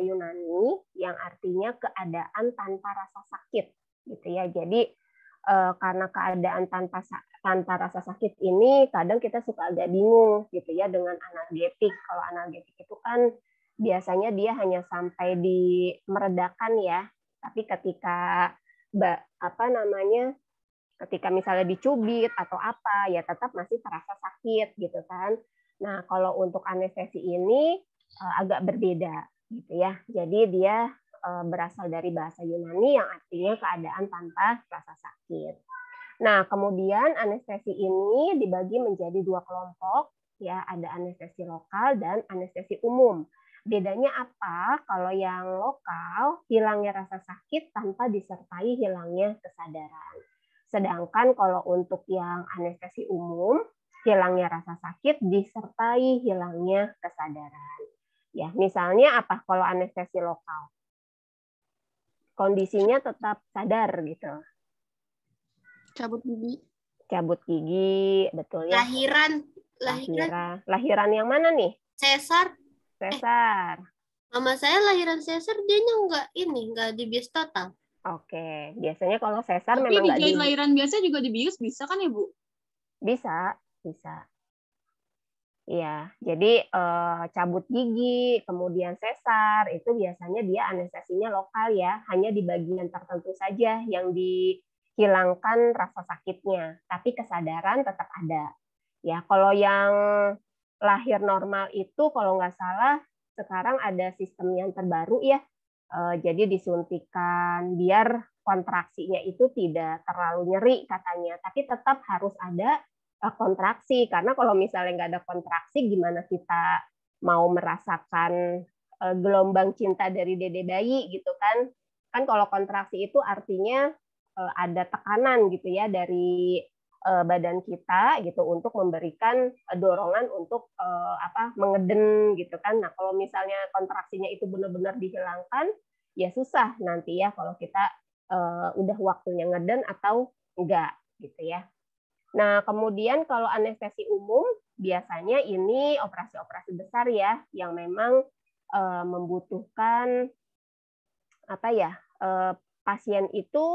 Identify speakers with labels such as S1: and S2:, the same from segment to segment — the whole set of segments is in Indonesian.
S1: Yunani yang artinya keadaan tanpa rasa sakit, gitu ya. Jadi karena keadaan tanpa rasa sakit ini kadang kita suka agak bingung gitu ya dengan analgetik. Kalau analgetik itu kan biasanya dia hanya sampai di meredakan ya, tapi ketika ketika misalnya dicubit atau apa ya tetap masih terasa sakit gitu kan. Nah, kalau untuk anestesi ini agak berbeda gitu ya. Jadi dia berasal dari bahasa Yunani yang artinya keadaan tanpa rasa sakit. Nah, kemudian anestesi ini dibagi menjadi dua kelompok ya, ada anestesi lokal dan anestesi umum. Bedanya apa? Kalau yang lokal hilangnya rasa sakit tanpa disertai hilangnya kesadaran. Sedangkan kalau untuk yang anestesi umum, hilangnya rasa sakit disertai hilangnya kesadaran. Ya, misalnya apa kalau anestesi lokal? Kondisinya tetap sadar gitu.
S2: Cabut gigi.
S1: Cabut gigi, betul ya. Lahiran yang mana nih?
S2: Sesar.
S1: Mama
S2: saya lahiran sesar, dia nggak dibius total.
S1: Oke, biasanya kalau sesar
S3: tapi
S1: memang nggak
S3: dijahit lahiran biasa juga dibius bisa kan ya Bu?
S1: Bisa. Iya, jadi cabut gigi, kemudian sesar, itu biasanya dia anestesinya lokal ya, hanya di bagian tertentu saja yang dihilangkan rasa sakitnya, tapi kesadaran tetap ada. Ya, kalau yang lahir normal itu kalau nggak salah sekarang ada sistem yang terbaru ya, jadi disuntikan biar kontraksinya itu tidak terlalu nyeri katanya, tapi tetap harus ada kontraksi, karena kalau misalnya nggak ada kontraksi gimana kita mau merasakan gelombang cinta dari dede bayi gitu kan. Kan kalau kontraksi itu artinya ada tekanan gitu ya dari badan kita gitu untuk memberikan dorongan untuk mengeden gitu kan. Nah, kalau misalnya kontraksinya itu benar-benar dihilangkan ya susah nanti ya kalau kita udah waktunya ngeden atau enggak gitu ya. Nah, kemudian kalau anestesi umum biasanya ini operasi-operasi besar ya yang memang membutuhkan pasien itu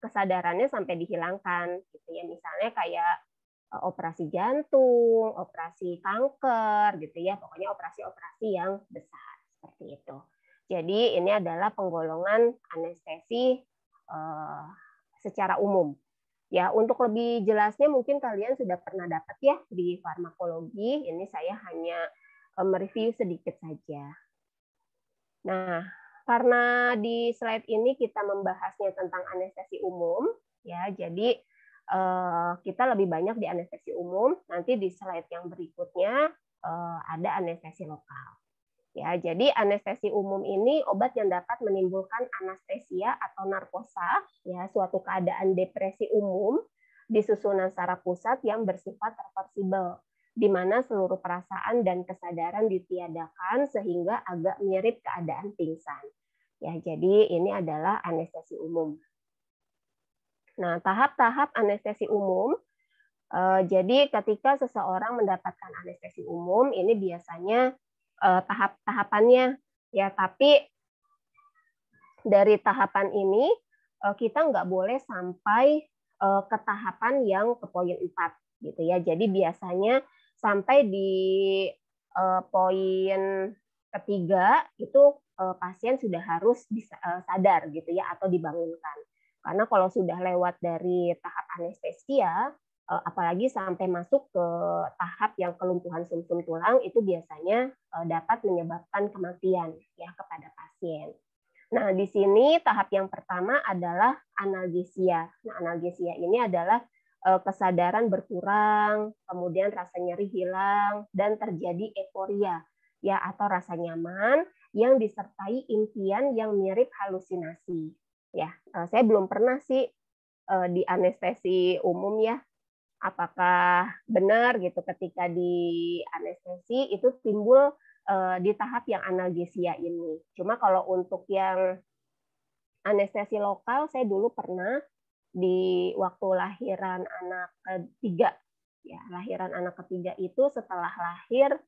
S1: kesadarannya sampai dihilangkan gitu ya. Misalnya kayak operasi jantung, operasi kanker gitu ya. Pokoknya operasi-operasi yang besar seperti itu. Jadi ini adalah penggolongan anestesi secara umum. Ya, untuk lebih jelasnya mungkin kalian sudah pernah dapat ya di farmakologi. Ini saya hanya mereview sedikit saja. Nah, karena di slide ini kita membahasnya tentang anestesi umum, ya, jadi kita lebih banyak di anestesi umum. Nanti di slide yang berikutnya ada anestesi lokal. Ya, jadi anestesi umum ini obat yang dapat menimbulkan anestesia atau narkosa, ya, suatu keadaan depresi umum di susunan saraf pusat yang bersifat reversibel, di mana seluruh perasaan dan kesadaran ditiadakan sehingga agak mirip keadaan pingsan. Ya, jadi ini adalah anestesi umum. Nah, tahap-tahap anestesi umum. Jadi ketika seseorang mendapatkan anestesi umum, ini biasanya tahap-tahapannya ya, tapi dari tahapan ini kita nggak boleh sampai ke tahapan yang ke poin 4 gitu ya. Jadi biasanya sampai di poin ketiga itu pasien sudah harus sadar gitu ya atau dibangunkan. Karena kalau sudah lewat dari tahap anestesia, apalagi sampai masuk ke tahap yang kelumpuhan sumsum tulang, itu biasanya dapat menyebabkan kematian ya kepada pasien. Nah, di sini tahap yang pertama adalah analgesia. Nah, analgesia ini adalah kesadaran berkurang, kemudian rasa nyeri hilang, dan terjadi euforia ya atau rasa nyaman yang disertai impian yang mirip halusinasi. Ya, saya belum pernah sih di anestesi umum ya. Apakah benar gitu ketika di anestesi itu timbul di tahap yang analgesia ini. Cuma kalau untuk yang anestesi lokal, saya dulu pernah di waktu lahiran anak ketiga. Ya, lahiran anak ketiga itu setelah lahir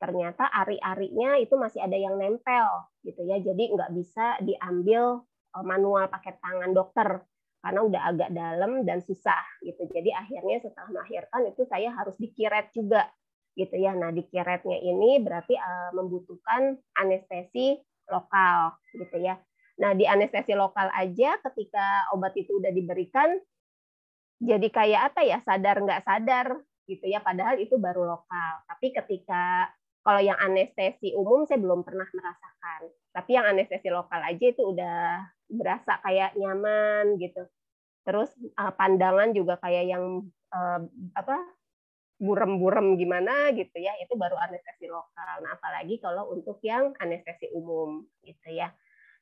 S1: ternyata ari-arinya itu masih ada yang nempel gitu ya, jadi nggak bisa diambil manual pakai tangan dokter karena udah agak dalam dan susah gitu. Jadi akhirnya setelah melahirkan itu saya harus dikiret juga gitu ya. Nah, dikiretnya ini berarti membutuhkan anestesi lokal gitu ya. Nah, di anestesi lokal aja ketika obat itu udah diberikan jadi kayak apa ya, sadar nggak sadar gitu ya, padahal itu baru lokal. Tapi ketika kalau yang anestesi umum saya belum pernah merasakan. Tapi yang anestesi lokal aja itu udah berasa kayak nyaman gitu. Terus pandangan juga kayak yang apa burem-burem gimana gitu ya, itu baru anestesi lokal. Nah, apalagi kalau untuk yang anestesi umum gitu ya.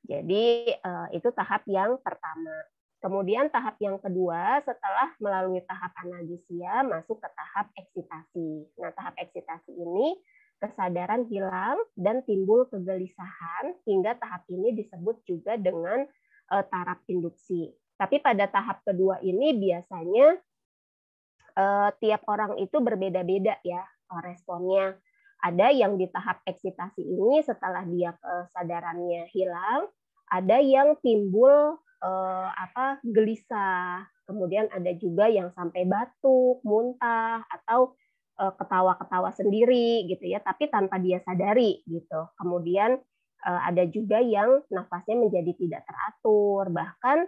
S1: Jadi itu tahap yang pertama. Kemudian tahap yang kedua, setelah melalui tahap analgesia, masuk ke tahap eksitasi. Nah, tahap eksitasi ini kesadaran hilang dan timbul kegelisahan, hingga tahap ini disebut juga dengan taraf induksi. Tapi pada tahap kedua ini biasanya tiap orang itu berbeda-beda ya responnya. Ada yang di tahap eksitasi ini setelah dia kesadarannya hilang, ada yang timbul gelisah, kemudian ada juga yang sampai batuk, muntah, atau ketawa-ketawa sendiri gitu ya, tapi tanpa dia sadari gitu. Kemudian ada juga yang nafasnya menjadi tidak teratur, bahkan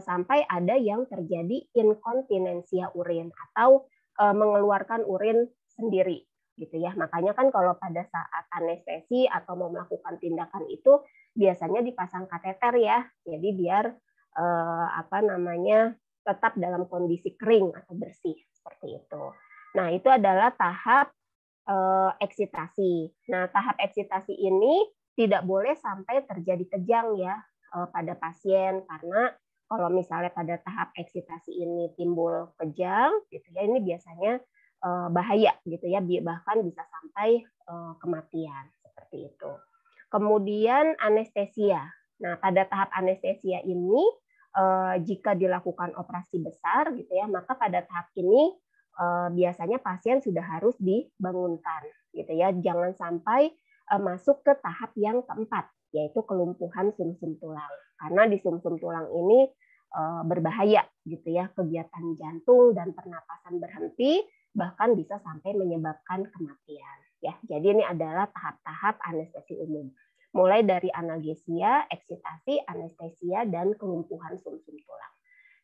S1: sampai ada yang terjadi inkontinensia urin atau mengeluarkan urin sendiri gitu ya. Makanya kan kalau pada saat anestesi atau mau melakukan tindakan itu biasanya dipasang kateter ya. Jadi biar tetap dalam kondisi kering atau bersih seperti itu. Nah, itu adalah tahap eksitasi. Nah, tahap eksitasi ini tidak boleh sampai terjadi kejang ya pada pasien, karena kalau misalnya pada tahap eksitasi ini timbul kejang gitu ya, ini biasanya bahaya gitu ya, bahkan bisa sampai kematian seperti itu. Kemudian anestesia. Nah, pada tahap anestesia ini jika dilakukan operasi besar gitu ya, maka pada tahap ini biasanya pasien sudah harus dibangunkan gitu ya. Jangan sampai masuk ke tahap yang keempat, yaitu kelumpuhan sumsum tulang. Karena di sumsum tulang ini berbahaya gitu ya, kegiatan jantung dan pernapasan berhenti, bahkan bisa sampai menyebabkan kematian ya. Jadi ini adalah tahap-tahap anestesi umum. Mulai dari analgesia, eksitasi, anestesia, dan kelumpuhan sumsum tulang.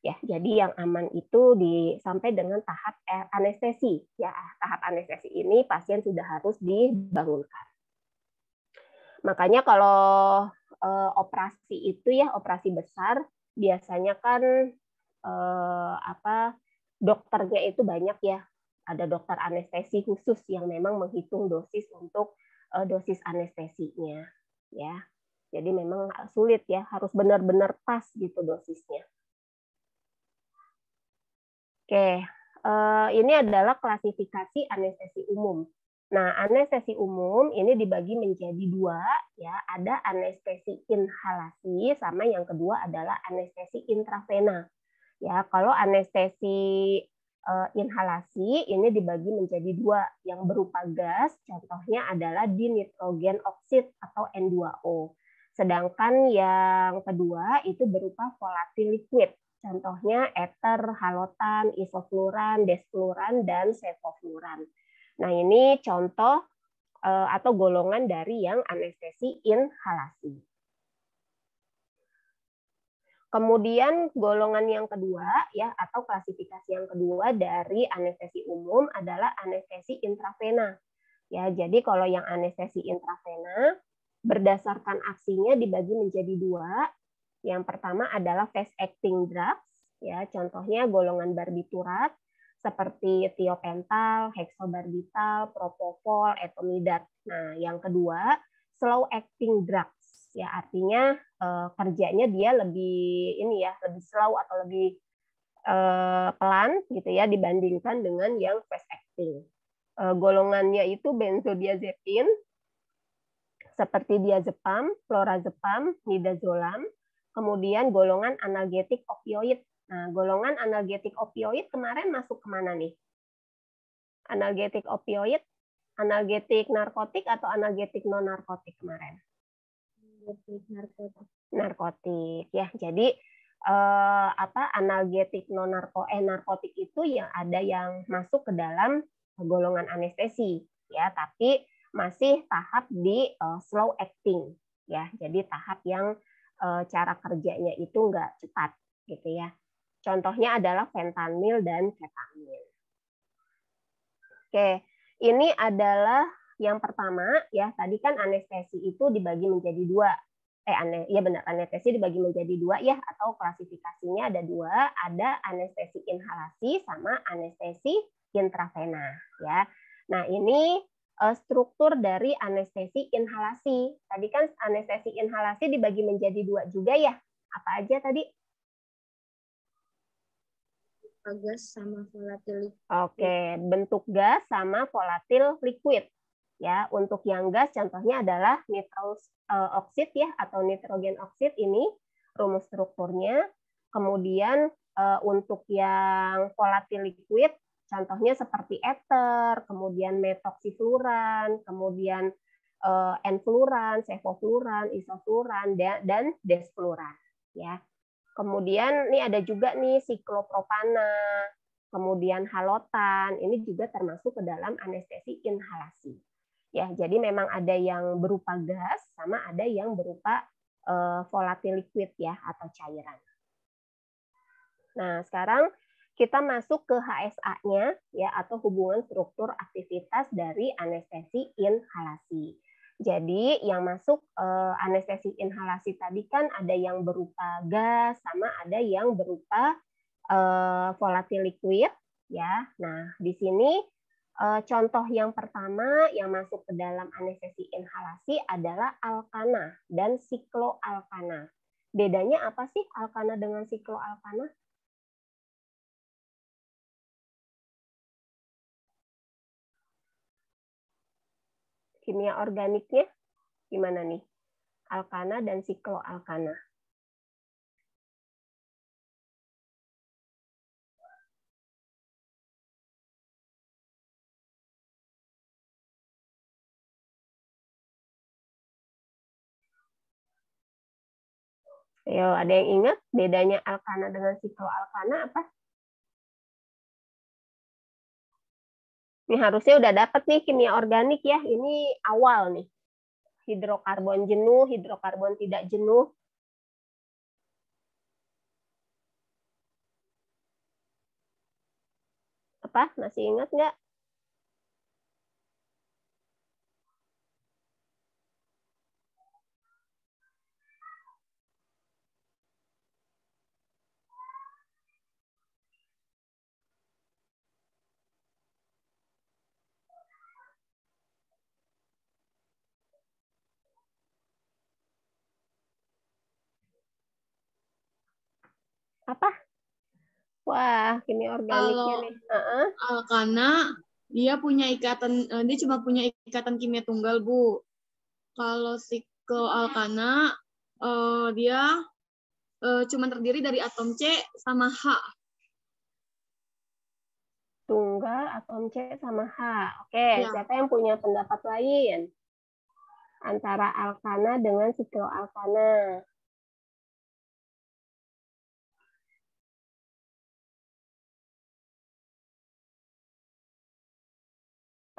S1: Ya, jadi yang aman itu sampai dengan tahap anestesi. Ya, tahap anestesi ini pasien sudah harus dibangunkan. Makanya kalau operasi itu ya, operasi besar, biasanya kan dokternya itu banyak ya. Ada dokter anestesi khusus yang memang menghitung dosis untuk dosis anestesinya. Ya, jadi memang sulit ya, harus benar-benar pas gitu dosisnya. Oke, ini adalah klasifikasi anestesi umum. Nah, anestesi umum ini dibagi menjadi dua, ya. Ada anestesi inhalasi, sama yang kedua adalah anestesi intravena. Ya, kalau anestesi inhalasi ini dibagi menjadi dua, yang berupa gas, contohnya adalah dinitrogen oksid atau N2O. Sedangkan yang kedua itu berupa volatil liquid, contohnya ether, halotan, isofluran, desfluran, dan sevofluran. Nah, ini contoh atau golongan dari yang anestesi inhalasi. Kemudian golongan yang kedua ya, atau klasifikasi yang kedua dari anestesi umum adalah anestesi intravena. Ya, jadi kalau yang anestesi intravena berdasarkan aksinya dibagi menjadi dua. Yang pertama adalah fast acting drugs, ya, contohnya golongan barbiturat seperti thiopental, hexobarbital, propofol, etomidate. Nah, yang kedua slow acting drugs. Ya, artinya kerjanya dia lebih lebih slow atau lebih pelan gitu ya dibandingkan dengan yang fast acting. Golongannya itu benzodiazepin seperti diazepam, florazepam, midazolam, kemudian golongan analgetik opioid. Nah, golongan analgetik opioid kemarin masuk kemana nih? Analgetik opioid Analgetik narkotik atau analgetik non narkotik kemarin? Narkotik ya. Jadi analgetik narkotik itu yang ada yang masuk ke dalam golongan anestesi ya, tapi masih tahap di slow acting ya. Jadi tahap yang cara kerjanya itu enggak cepat gitu ya. Contohnya adalah fentanyl dan ketamil. Oke, ini adalah yang pertama ya. Tadi kan anestesi itu dibagi menjadi dua. Anestesi dibagi menjadi dua ya, atau klasifikasinya ada dua, ada anestesi inhalasi sama anestesi intravena ya. Nah, ini struktur dari anestesi inhalasi. Tadi kan anestesi inhalasi dibagi menjadi dua juga ya. Apa aja tadi?
S2: Gas sama volatil liquid.
S1: Oke, bentuk gas sama volatil liquid. Ya, untuk yang gas contohnya adalah nitrous oxide ya, atau nitrogen oxide, ini rumus strukturnya. Kemudian untuk yang volatil liquid contohnya seperti ether, kemudian metoksifluran, kemudian enfluran, sevofluran, isofluran dan desfluran ya. Kemudian ini ada juga nih siklopropana, kemudian halotan, ini juga termasuk ke dalam anestesi inhalasi. Ya, jadi memang ada yang berupa gas sama ada yang berupa volatil liquid ya, atau cairan. Nah, sekarang kita masuk ke HSA-nya ya, atau hubungan struktur aktivitas dari anestesi inhalasi. Jadi yang masuk anestesi inhalasi tadi kan ada yang berupa gas sama ada yang berupa volatil liquid ya. Nah, di sini contoh yang pertama yang masuk ke dalam anestesi inhalasi adalah alkana dan sikloalkana. Bedanya apa sih alkana dengan sikloalkana? Kimia organiknya gimana nih? Alkana dan sikloalkana. Ayo, ada yang ingat bedanya alkana dengan sikloalkana apa? Ini harusnya udah dapat nih kimia organik ya. Ini awal nih. Hidrokarbon jenuh, hidrokarbon tidak jenuh. Apa? Masih ingat nggak? Apa? Wah, kimia organiknya nih.
S3: Alkana dia punya ikatan, dia cuma punya ikatan kimia tunggal, Bu. Kalau sikloalkana dia cuma terdiri dari atom C sama H.
S1: Tunggal, atom C sama H. Oke,
S3: Ya.
S1: siapa yang punya pendapat lain? Antara alkana dengan sikloalkana.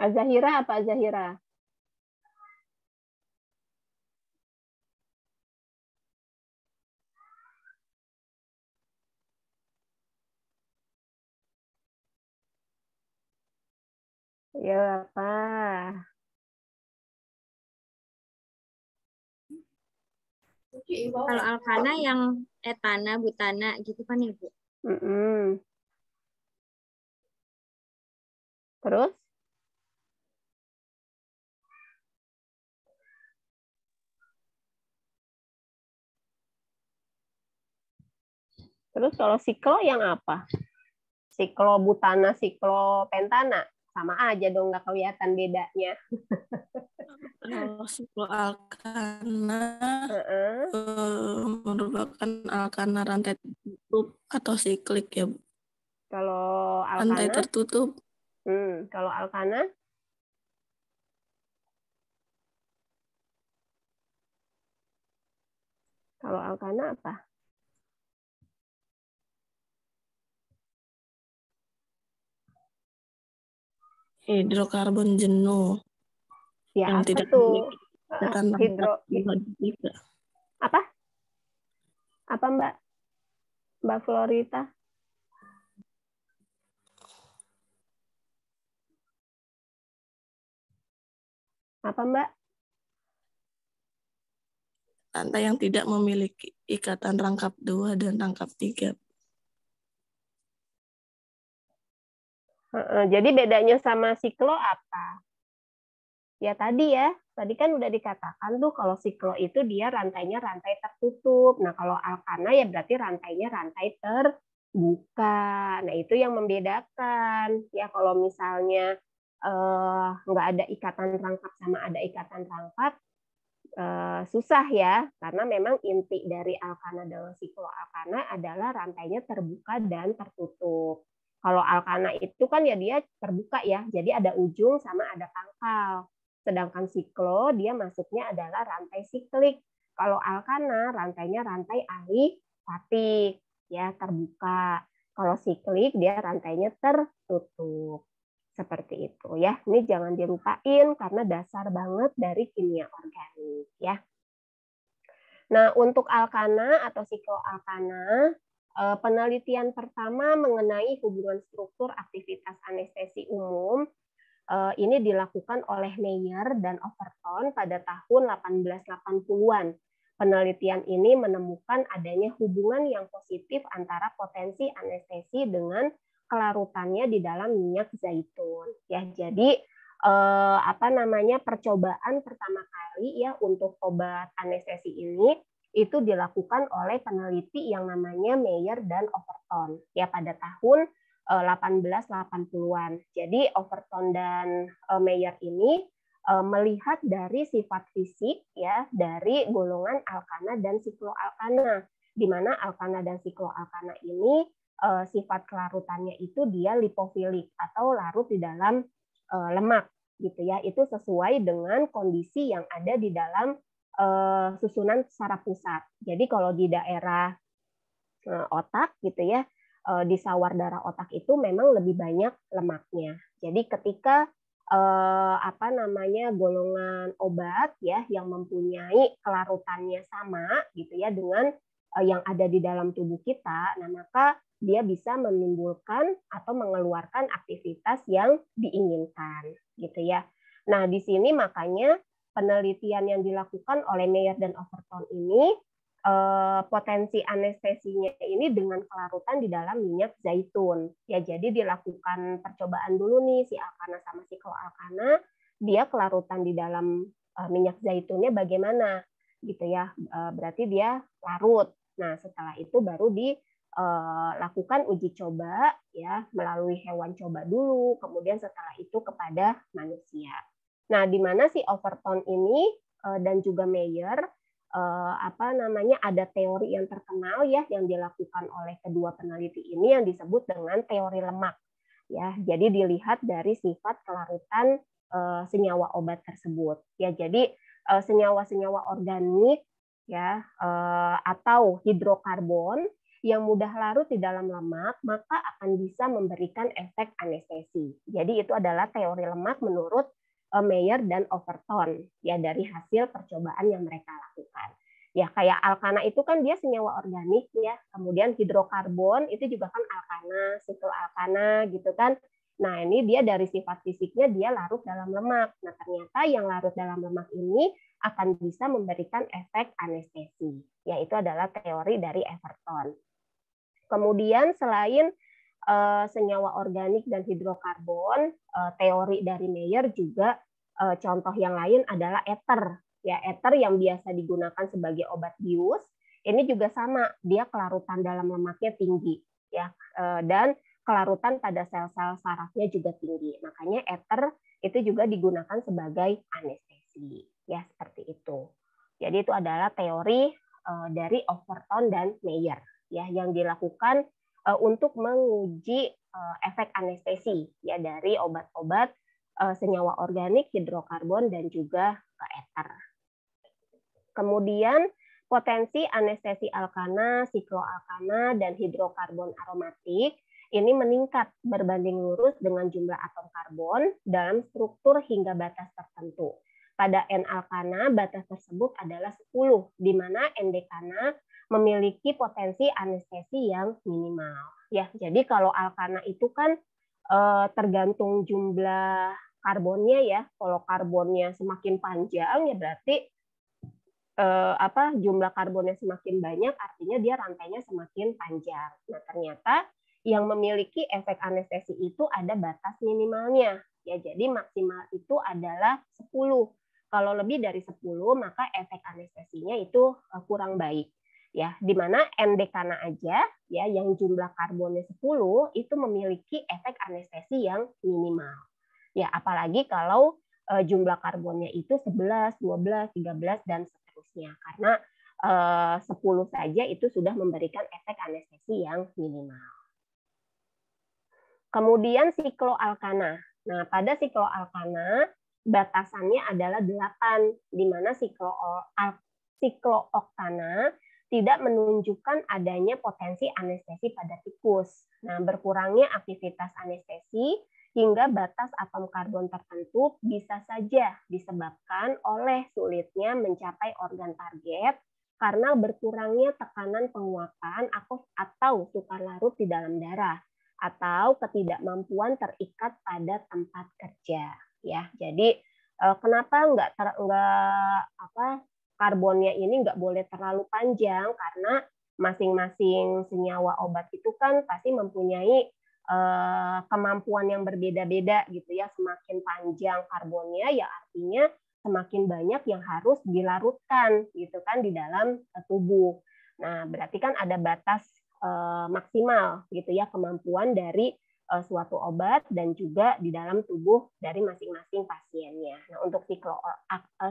S1: Azahira apa Azahira? Ya, apa?
S4: Kalau alkana yang etana, butana gitu kan ya, Bu?
S1: Terus? Terus kalau siklo yang apa? Siklobutana, siklopentana. Sama aja dong, nggak kelihatan bedanya.
S5: Kalau sikloalkana merupakan alkana rantai tertutup atau siklik ya, Bu.
S1: Kalau alkana?
S5: Rantai tertutup.
S1: Kalau alkana? Kalau alkana apa?
S5: Hidrokarbon jenuh
S1: Ya,
S5: yang
S1: apa
S5: tidak
S1: tuh?
S5: memiliki ikatan rangkap dua dan tiga.
S1: Apa? Apa Mbak Florita? Apa Mbak?
S5: Rantai yang tidak memiliki ikatan rangkap 2 dan rangkap 3.
S1: Jadi bedanya sama siklo apa? Ya tadi kan udah dikatakan tuh kalau siklo itu dia rantainya rantai tertutup. Nah kalau alkana ya berarti rantainya rantai terbuka. Nah itu yang membedakan. Ya kalau misalnya nggak ada ikatan rangkap sama ada ikatan rangkap, susah ya, karena memang inti dari alkana dan sikloalkana adalah rantainya terbuka dan tertutup. Kalau alkana itu kan ya dia terbuka ya, jadi ada ujung sama ada pangkal. Sedangkan siklo dia masuknya adalah rantai siklik. Kalau alkana rantainya rantai alifatik ya, terbuka. Kalau siklik dia rantainya tertutup. Seperti itu ya. Ini jangan dilupain karena dasar banget dari kimia organik ya. Nah, untuk alkana atau sikloalkana, penelitian pertama mengenai hubungan struktur aktivitas anestesi umum ini dilakukan oleh Meyer dan Overton pada tahun 1880-an. Penelitian ini menemukan adanya hubungan yang positif antara potensi anestesi dengan kelarutannya di dalam minyak zaitun. Ya, jadi percobaan pertama kali ya untuk obat anestesi ini itu dilakukan oleh peneliti yang namanya Meyer dan Overton ya pada tahun 1880-an. Jadi Overton dan Meyer ini melihat dari sifat fisik ya dari golongan alkana dan sikloalkana, di mana alkana dan sikloalkana ini sifat kelarutannya itu dia lipofilik atau larut di dalam lemak gitu ya. Itu sesuai dengan kondisi yang ada di dalam susunan saraf pusat. Jadi kalau di daerah otak gitu ya, di sawar darah otak itu memang lebih banyak lemaknya. Jadi ketika golongan obat ya yang mempunyai kelarutannya sama gitu ya dengan yang ada di dalam tubuh kita, nah maka dia bisa menimbulkan atau mengeluarkan aktivitas yang diinginkan gitu ya. Nah, di sini makanya penelitian yang dilakukan oleh Meyer dan Overton ini potensi anestesinya ini dengan kelarutan di dalam minyak zaitun. Ya, jadi dilakukan percobaan dulu nih si alkana sama sikloalkana, dia kelarutan di dalam minyak zaitunnya bagaimana gitu ya. Berarti dia larut. Nah, setelah itu baru dilakukan uji coba ya melalui hewan coba dulu, kemudian setelah itu kepada manusia. Nah, di mana si Overton ini dan juga Meyer ada teori yang terkenal ya yang dilakukan oleh kedua peneliti ini yang disebut dengan teori lemak ya. Jadi dilihat dari sifat kelarutan senyawa obat tersebut ya. Jadi senyawa-senyawa organik ya atau hidrokarbon yang mudah larut di dalam lemak maka akan bisa memberikan efek anestesi. Jadi itu adalah teori lemak menurut Meyer dan Overton ya dari hasil percobaan yang mereka lakukan. Ya kayak alkana itu kan dia senyawa organik ya. Kemudian hidrokarbon itu juga kan alkana, sikloalkana gitu kan. Nah, ini dia dari sifat fisiknya dia larut dalam lemak. Nah, ternyata yang larut dalam lemak ini akan bisa memberikan efek anestesi. Ya, itu adalah teori dari Overton. Kemudian selain senyawa organik dan hidrokarbon, teori dari Meyer juga contoh yang lain adalah ether. Ya, ether yang biasa digunakan sebagai obat bius, ini juga sama, dia kelarutan dalam lemaknya tinggi ya. Dan kelarutan pada sel-sel sarafnya juga tinggi. Makanya ether itu juga digunakan sebagai anestesi. Ya, seperti itu. Jadi itu adalah teori dari Overton dan Meyer ya yang dilakukan untuk menguji efek anestesi ya dari obat-obat senyawa organik, hidrokarbon dan juga ether. Kemudian potensi anestesi alkana, sikloalkana, dan hidrokarbon aromatik ini meningkat berbanding lurus dengan jumlah atom karbon dalam struktur hingga batas tertentu. Pada N-alkana, batas tersebut adalah 10, di mana N-dekana memiliki potensi anestesi yang minimal. Ya, jadi kalau alkana itu kan tergantung jumlah karbonnya ya. Kalau karbonnya semakin panjang ya berarti jumlah karbonnya semakin banyak, artinya dia rantainya semakin panjang. Nah, ternyata yang memiliki efek anestesi itu ada batas minimalnya. Ya, jadi maksimal itu adalah 10. Kalau lebih dari 10, maka efek anestesinya itu kurang baik. Ya, di mana N-dekana aja ya yang jumlah karbonnya 10 itu memiliki efek anestesi yang minimal. Ya, apalagi kalau jumlah karbonnya itu 11, 12, 13 dan seterusnya. Karena 10 saja itu sudah memberikan efek anestesi yang minimal. Kemudian sikloalkana. Nah, pada sikloalkana batasannya adalah 8, di mana siklooktana tidak menunjukkan adanya potensi anestesi pada tikus. Nah, berkurangnya aktivitas anestesi hingga batas atom karbon tertentu bisa saja disebabkan oleh sulitnya mencapai organ target karena berkurangnya tekanan penguapan atau sukar larut di dalam darah atau ketidakmampuan terikat pada tempat kerja. Ya, jadi kenapa karbonnya ini nggak boleh terlalu panjang karena masing-masing senyawa obat itu kan pasti mempunyai kemampuan yang berbeda-beda gitu ya. Semakin panjang karbonnya ya artinya semakin banyak yang harus dilarutkan gitu kan di dalam tubuh. Nah, berarti kan ada batas maksimal gitu ya kemampuan dari suatu obat dan juga di dalam tubuh dari masing-masing pasiennya. Nah, untuk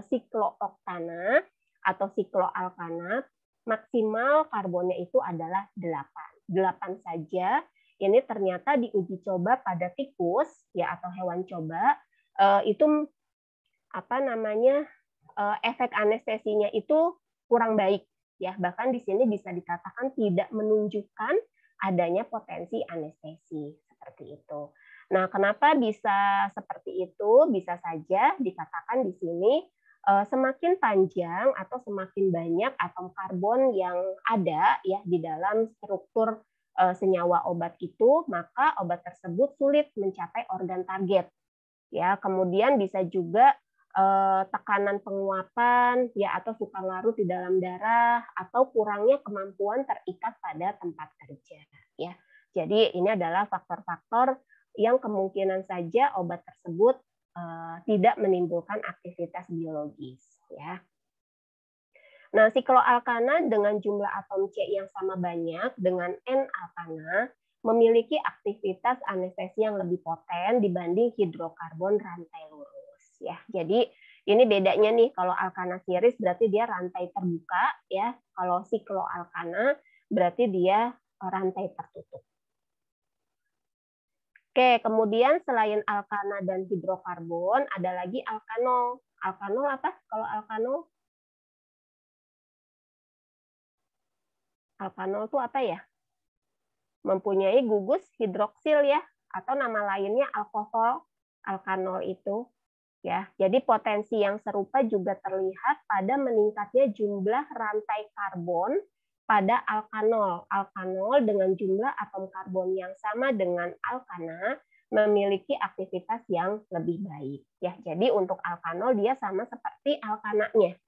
S1: siklooktana atau sikloalkana maksimal karbonnya itu adalah 8. 8 saja. Ini ternyata diuji coba pada tikus ya atau hewan coba itu efek anestesinya itu kurang baik ya, bahkan di sini bisa dikatakan tidak menunjukkan adanya potensi anestesi seperti itu. Nah, kenapa bisa seperti itu? Bisa saja dikatakan di sini semakin panjang atau semakin banyak atom karbon yang ada ya di dalam struktur senyawa obat itu, maka obat tersebut sulit mencapai organ target. Ya, kemudian bisa juga tekanan penguapan ya atau sukar larut di dalam darah atau kurangnya kemampuan terikat pada tempat kerja ya. Jadi ini adalah faktor-faktor yang kemungkinan saja obat tersebut tidak menimbulkan aktivitas biologis ya. Nah, sikloalkana dengan jumlah atom C yang sama banyak dengan N-alkana memiliki aktivitas anestesi yang lebih poten dibanding hidrokarbon rantai lurus. Ya, jadi ini bedanya nih, kalau alkana series berarti dia rantai terbuka ya, kalau sikloalkana berarti dia rantai tertutup. Oke, kemudian selain alkana dan hidrokarbon ada lagi alkanol. Alkanol apa? Kalau alkanol? Alkanol itu apa ya? Mempunyai gugus hidroksil ya, atau nama lainnya alkohol. Alkanol itu. Ya, jadi potensi yang serupa juga terlihat pada meningkatnya jumlah rantai karbon pada alkanol. Alkanol dengan jumlah atom karbon yang sama dengan alkana memiliki aktivitas yang lebih baik. Ya, jadi untuk alkanol dia sama seperti alkananya.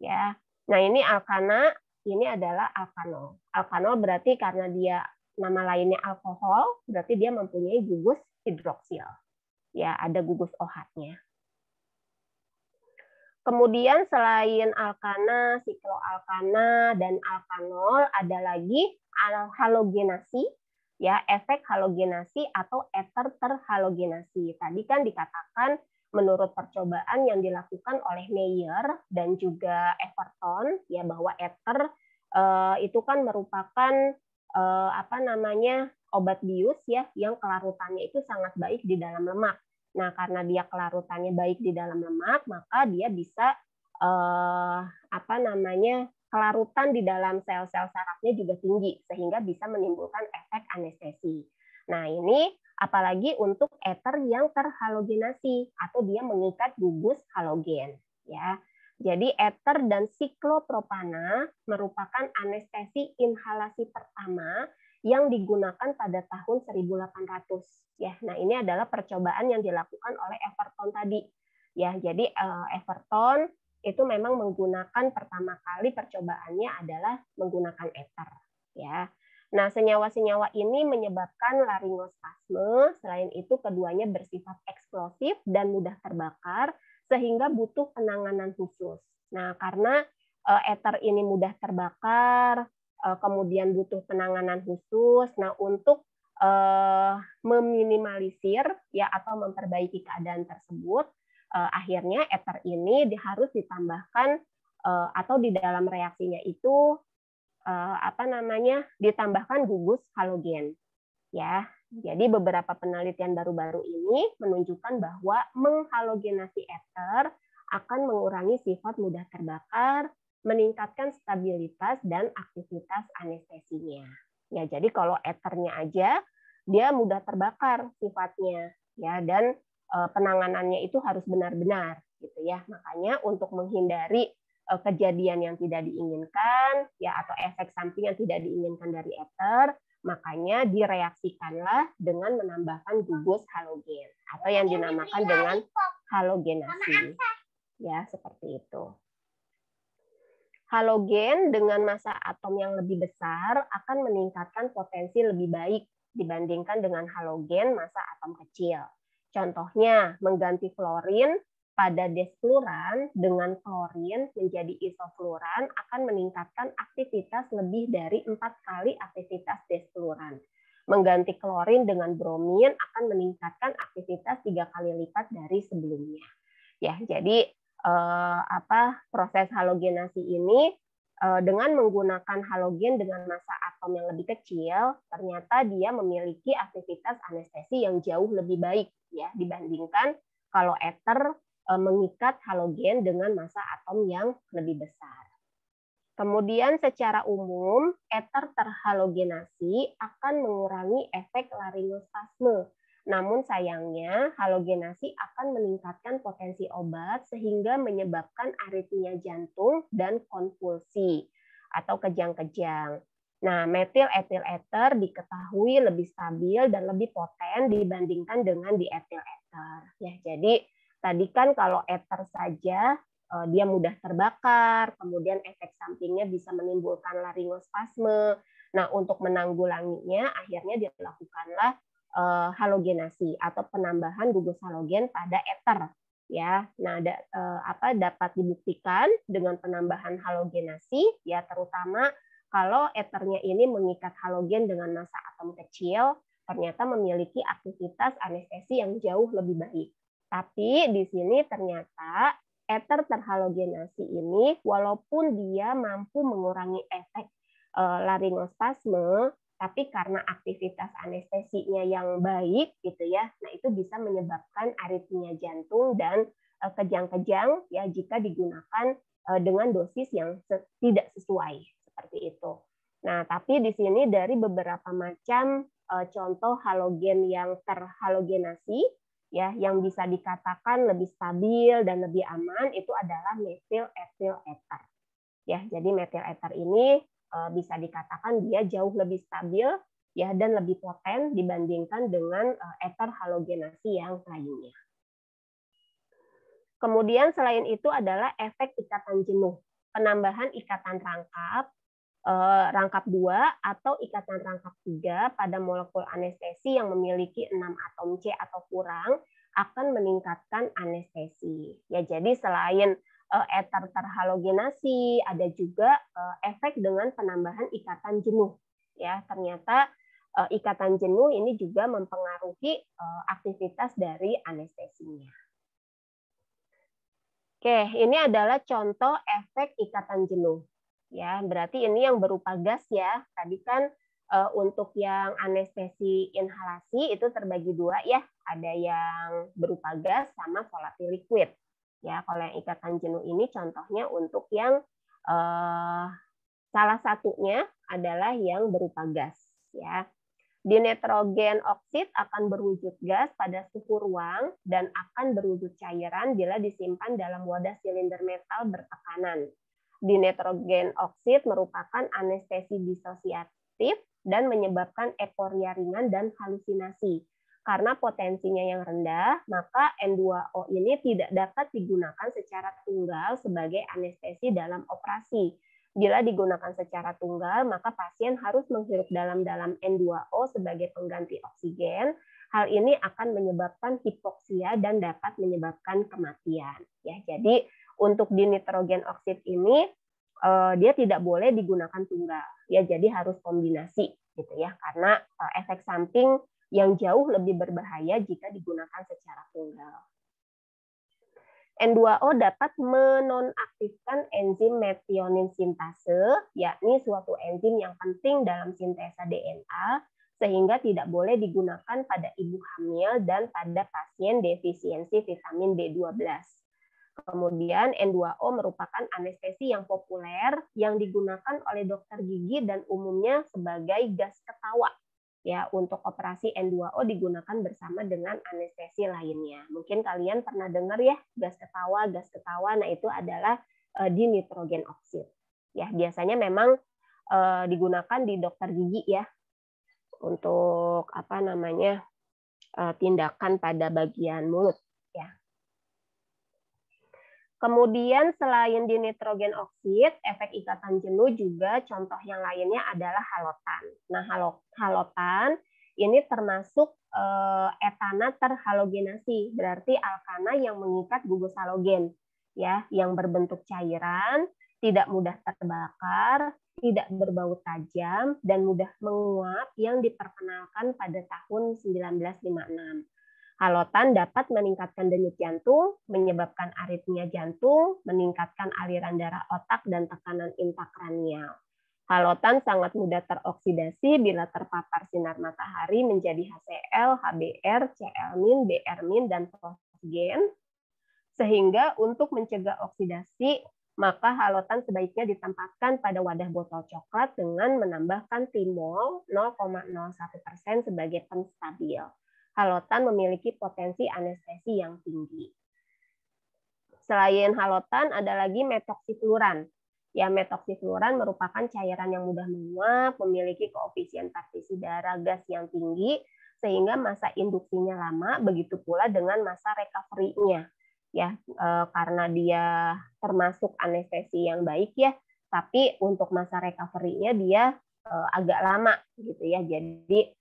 S1: Ya, nah ini alkana, ini adalah alkanol. Alkanol berarti karena dia nama lainnya alkohol, berarti dia mempunyai gugus hidroksil. Ya, ada gugus OH-nya. Kemudian selain alkana, sikloalkana, dan alkanol, ada lagi halogenasi, ya efek halogenasi atau ether terhalogenasi. Tadi kan dikatakan menurut percobaan yang dilakukan oleh Meyer dan juga Everton, ya bahwa ether itu kan merupakan obat bius ya yang kelarutannya itu sangat baik di dalam lemak. Nah, karena dia kelarutannya baik di dalam lemak, maka dia bisa kelarutan di dalam sel-sel sarafnya juga tinggi sehingga bisa menimbulkan efek anestesi. Nah, ini apalagi untuk eter yang terhalogenasi atau dia mengikat gugus halogen, ya. Jadi eter dan siklopropana merupakan anestesi inhalasi pertama yang digunakan pada tahun 1800, ya. Nah, ini adalah percobaan yang dilakukan oleh Everton tadi, ya. Jadi Everton itu memang menggunakan pertama kali percobaannya adalah menggunakan eter, ya. Nah, senyawa-senyawa ini menyebabkan laringospasme. Selain itu, keduanya bersifat eksplosif dan mudah terbakar, sehingga butuh penanganan khusus. Nah, karena eter ini mudah terbakar, kemudian butuh penanganan khusus. Nah, untuk meminimalisir ya atau memperbaiki keadaan tersebut, akhirnya eter ini harus ditambahkan atau di dalam reaksinya itu ditambahkan gugus halogen, ya. Jadi beberapa penelitian baru-baru ini menunjukkan bahwa menghalogenasi eter akan mengurangi sifat mudah terbakar, meningkatkan stabilitas dan aktivitas anestesinya. Ya, jadi kalau eternya aja dia mudah terbakar sifatnya, ya, dan penanganannya itu harus benar-benar, gitu ya. Makanya untuk menghindari kejadian yang tidak diinginkan, ya, atau efek samping yang tidak diinginkan dari eter, makanya direaksikanlah dengan menambahkan gugus halogen atau yang dinamakan dengan halogenasi, ya, seperti itu. Halogen dengan massa atom yang lebih besar akan meningkatkan potensi lebih baik dibandingkan dengan halogen massa atom kecil. Contohnya, mengganti fluorin pada desfluran dengan klorin menjadi isofluran akan meningkatkan aktivitas lebih dari 4 kali aktivitas desfluran. Mengganti klorin dengan bromin akan meningkatkan aktivitas 3 kali lipat dari sebelumnya. Ya, jadi proses halogenasi ini dengan menggunakan halogen dengan massa atom yang lebih kecil, ternyata dia memiliki aktivitas anestesi yang jauh lebih baik, ya, dibandingkan kalau eter mengikat halogen dengan massa atom yang lebih besar. Kemudian secara umum, eter terhalogenasi akan mengurangi efek laringospasme. Namun sayangnya, halogenasi akan meningkatkan potensi obat sehingga menyebabkan aritmia jantung dan konvulsi atau kejang-kejang. Nah, metil etil eter diketahui lebih stabil dan lebih poten dibandingkan dengan dietil eter. Ya, jadi tadi kan kalau eter saja dia mudah terbakar, kemudian efek sampingnya bisa menimbulkan laringospasme. Nah, untuk menanggulanginya akhirnya dilakukanlah halogenasi atau penambahan gugus halogen pada eter, ya. Nah, dapat dibuktikan dengan penambahan halogenasi, ya, terutama kalau eternya ini mengikat halogen dengan massa atom kecil, ternyata memiliki aktivitas anestesi yang jauh lebih baik. Tapi di sini ternyata eter terhalogenasi ini walaupun dia mampu mengurangi efek laringospasme, tapi karena aktivitas anestesinya yang baik, gitu ya, nah itu bisa menyebabkan aritmia jantung dan kejang-kejang, ya, jika digunakan dengan dosis yang tidak sesuai seperti itu. Nah, tapi di sini dari beberapa macam contoh halogen yang terhalogenasi, ya, yang bisa dikatakan lebih stabil dan lebih aman itu adalah metil etil eter. Ya, jadi metil eter ini bisa dikatakan dia jauh lebih stabil, ya, dan lebih poten dibandingkan dengan eter halogenasi yang lainnya. Kemudian selain itu adalah efek ikatan jenuh, penambahan ikatan rangkap 2 atau ikatan rangkap 3 pada molekul anestesi yang memiliki 6 atom C atau kurang akan meningkatkan anestesi. Ya, jadi selain eter terhalogenasi, ada juga efek dengan penambahan ikatan jenuh. Ya, ternyata ikatan jenuh ini juga mempengaruhi aktivitas dari anestesinya. Oke, ini adalah contoh efek ikatan jenuh. Ya, berarti ini yang berupa gas, ya. Tadi kan untuk yang anestesi inhalasi itu terbagi 2, ya. Ada yang berupa gas sama volatil liquid. Ya, kalau yang ikatan jenuh ini contohnya untuk yang Salah satunya adalah yang berupa gas. Ya. Dinitrogen oksid akan berwujud gas pada suhu ruang dan akan berwujud cairan bila disimpan dalam wadah silinder metal bertekanan. Dinitrogen oksid merupakan anestesi disosiatif dan menyebabkan euforia ringan dan halusinasi. Karena potensinya yang rendah, maka N2O ini tidak dapat digunakan secara tunggal sebagai anestesi dalam operasi. Bila digunakan secara tunggal, maka pasien harus menghirup dalam-dalam N2O sebagai pengganti oksigen. Hal ini akan menyebabkan hipoksia dan dapat menyebabkan kematian. Ya, jadi untuk dinitrogen oksid ini dia tidak boleh digunakan tunggal. Ya, jadi harus kombinasi gitu ya, karena efek samping yang jauh lebih berbahaya jika digunakan secara tunggal. N2O dapat menonaktifkan enzim metionin sintase, yakni suatu enzim yang penting dalam sintesa DNA, sehingga tidak boleh digunakan pada ibu hamil dan pada pasien defisiensi vitamin B12. Kemudian N2O merupakan anestesi yang populer yang digunakan oleh dokter gigi dan umumnya sebagai gas ketawa. Ya, untuk operasi N2O digunakan bersama dengan anestesi lainnya. Mungkin kalian pernah dengar ya gas ketawa. Nah itu adalah dinitrogen oksid. Ya, biasanya memang digunakan di dokter gigi ya untuk tindakan pada bagian mulut ya. Kemudian selain dinitrogen oksid, efek ikatan jenuh juga contoh yang lainnya adalah halotan. Nah, halotan ini termasuk etana terhalogenasi, berarti alkana yang mengikat gugus halogen, ya, yang berbentuk cairan, tidak mudah terbakar, tidak berbau tajam, dan mudah menguap yang diperkenalkan pada tahun 1956. Halotan dapat meningkatkan denyut jantung, menyebabkan aritmia jantung, meningkatkan aliran darah otak dan tekanan intrakranial. Halotan sangat mudah teroksidasi bila terpapar sinar matahari menjadi HCl, HBr, Cl-, Br-, dan fosgen. Sehingga untuk mencegah oksidasi, maka halotan sebaiknya ditempatkan pada wadah botol coklat dengan menambahkan timol 0,01% sebagai penstabil. Halotan memiliki potensi anestesi yang tinggi. Selain halotan, ada lagi metoksifluoran. Ya, metoksifluoran merupakan cairan yang mudah menguap, memiliki koefisien partisi darah gas yang tinggi, sehingga masa induksinya lama, begitu pula dengan masa recovery-nya. Ya, karena dia termasuk anestesi yang baik ya, tapi untuk masa recovery-nya dia agak lama gitu ya. Jadi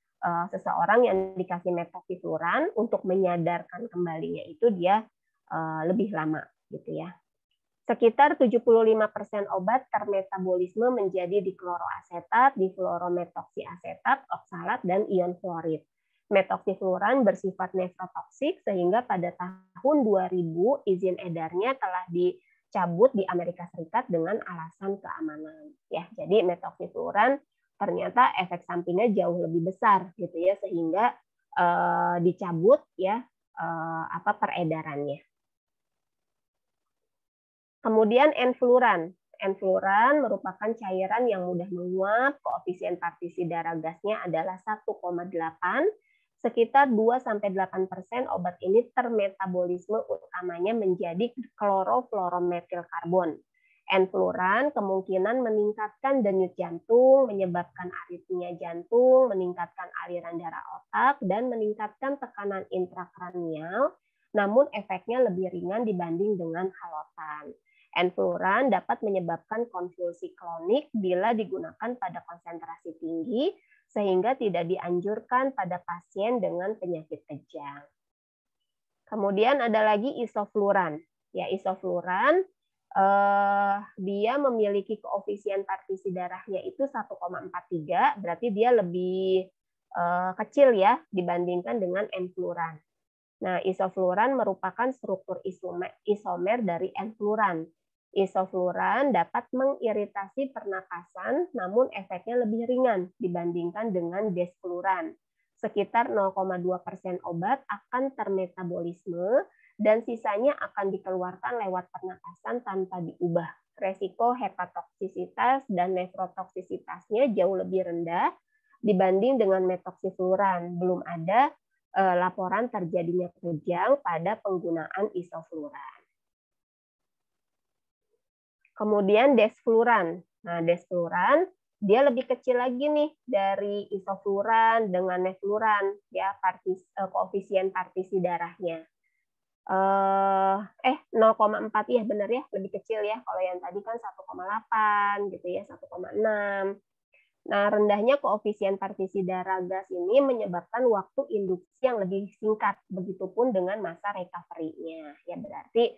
S1: seseorang yang dikasih metoksifluoran untuk menyadarkan kembalinya itu dia lebih lama gitu ya. Sekitar 75% obat termetabolisme menjadi dikloroasetat, difluorometoksiasetat, oksalat, dan ion fluorid. Metoksifluoran bersifat nefrotoksik sehingga pada tahun 2000 izin edarnya telah dicabut di Amerika Serikat dengan alasan keamanan. Ya, jadi metoksifluoran ternyata efek sampingnya jauh lebih besar gitu ya, sehingga dicabut ya peredarannya. Kemudian enfluoran. Enfluoran merupakan cairan yang mudah menguap, koefisien partisi darah gasnya adalah 1,8. Sekitar 2-8% obat ini termetabolisme utamanya menjadi klorofluorometilkarbon. Enfluoran kemungkinan meningkatkan denyut jantung, menyebabkan aritmia jantung, meningkatkan aliran darah otak, dan meningkatkan tekanan intrakranial, namun efeknya lebih ringan dibanding dengan halotan. Enfluoran dapat menyebabkan konvulsi klonik bila digunakan pada konsentrasi tinggi, sehingga tidak dianjurkan pada pasien dengan penyakit kejang. Kemudian ada lagi isofluoran. Ya, isofluoran dia memiliki koefisien partisi darahnya itu 1,43, berarti dia lebih kecil ya dibandingkan dengan enfluoran. Nah, isofluoran merupakan struktur isomer dari enfluoran. Isofluoran dapat mengiritasi pernapasan, namun efeknya lebih ringan dibandingkan dengan desfluoran. Sekitar 0,2% obat akan termetabolisme dan sisanya akan dikeluarkan lewat pernapasan tanpa diubah. Resiko hepatotoksisitas dan nefrotoksisitasnya jauh lebih rendah dibanding dengan metoksifluoran. Belum ada laporan terjadinya kejang pada penggunaan isofluoran. Kemudian desfluoran. Nah, desfluoran dia lebih kecil lagi nih dari isofluoran dengan nefluoran, ya, koefisien partisi darahnya. 0,4 ya, benar ya, lebih kecil ya. Kalau yang tadi kan 1,8 gitu ya, 1,6. Nah, rendahnya koefisien partisi darah gas ini menyebabkan waktu induksi yang lebih singkat, begitupun dengan masa recovery-nya. Ya, berarti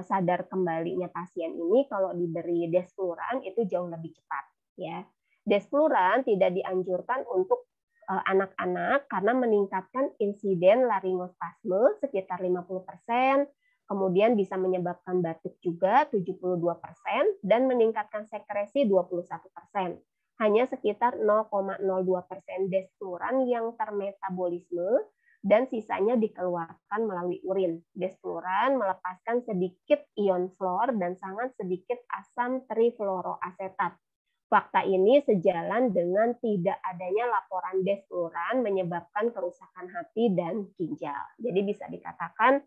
S1: sadar kembalinya pasien ini kalau diberi desfluoran itu jauh lebih cepat, ya. Desfluoran tidak dianjurkan untuk anak-anak karena meningkatkan insiden laryngospasme sekitar 50%, kemudian bisa menyebabkan batuk juga 72%, dan meningkatkan sekresi 21%. Hanya sekitar 0,02% desfluoran yang termetabolisme dan sisanya dikeluarkan melalui urin. Desfluoran melepaskan sedikit ion fluor dan sangat sedikit asam trifluoroasetat. Fakta ini sejalan dengan tidak adanya laporan desfluoran menyebabkan kerusakan hati dan ginjal. Jadi bisa dikatakan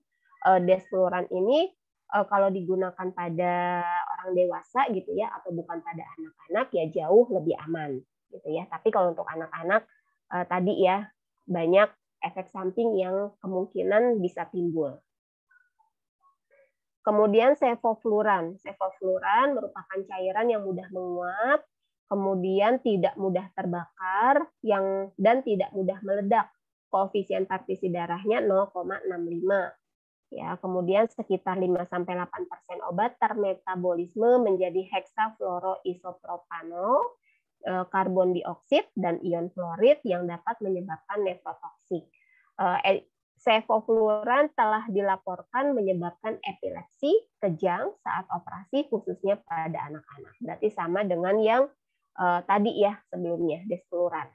S1: desfluoran ini kalau digunakan pada orang dewasa gitu ya, atau bukan pada anak-anak, ya jauh lebih aman gitu ya. Tapi kalau untuk anak-anak tadi ya banyak efek samping yang kemungkinan bisa timbul. Kemudian sevofluoran. Sevofluoran merupakan cairan yang mudah menguap, kemudian tidak mudah terbakar, dan tidak mudah meledak. Koefisien partisi darahnya 0,65. Ya, kemudian sekitar 5-8% obat termetabolisme menjadi heksafluoroisopropanol, karbon dioksida, dan ion fluorid yang dapat menyebabkan nefrotoksik. Sevofluoran telah dilaporkan menyebabkan epilepsi, kejang saat operasi khususnya pada anak-anak. Berarti sama dengan yang tadi ya sebelumnya, desfluoran.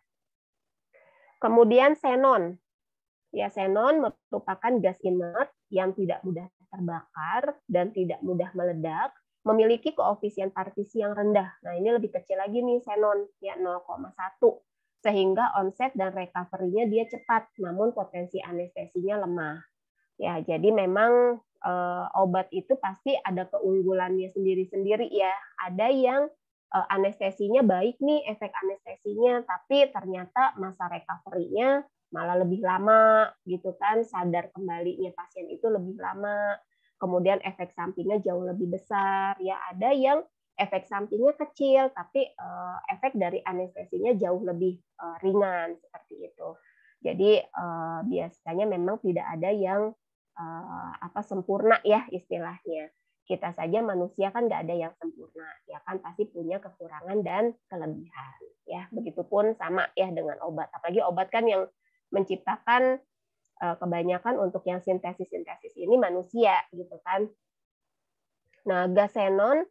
S1: Kemudian xenon. Ya, xenon merupakan gas inert yang tidak mudah terbakar dan tidak mudah meledak, memiliki koefisien partisi yang rendah. Nah, ini lebih kecil lagi nih xenon, ya 0,1. Sehingga onset dan recovery-nya dia cepat, namun potensi anestesinya lemah. Ya, jadi memang obat itu pasti ada keunggulannya sendiri-sendiri ya. Ada yang anestesinya baik nih, efek anestesinya, tapi ternyata masa recovery-nya malah lebih lama gitu kan, sadar kembalinya pasien itu lebih lama. Kemudian efek sampingnya jauh lebih besar. Ya, ada yang efek sampingnya kecil, tapi efek dari anestesinya jauh lebih ringan seperti itu. Jadi biasanya memang tidak ada yang sempurna ya istilahnya. Kita saja manusia kan nggak ada yang sempurna, ya kan pasti punya kekurangan dan kelebihan. Ya, begitupun sama ya dengan obat. Apalagi obat kan yang menciptakan kebanyakan untuk yang sintesis ini manusia gitu kan. Nah, gas xenon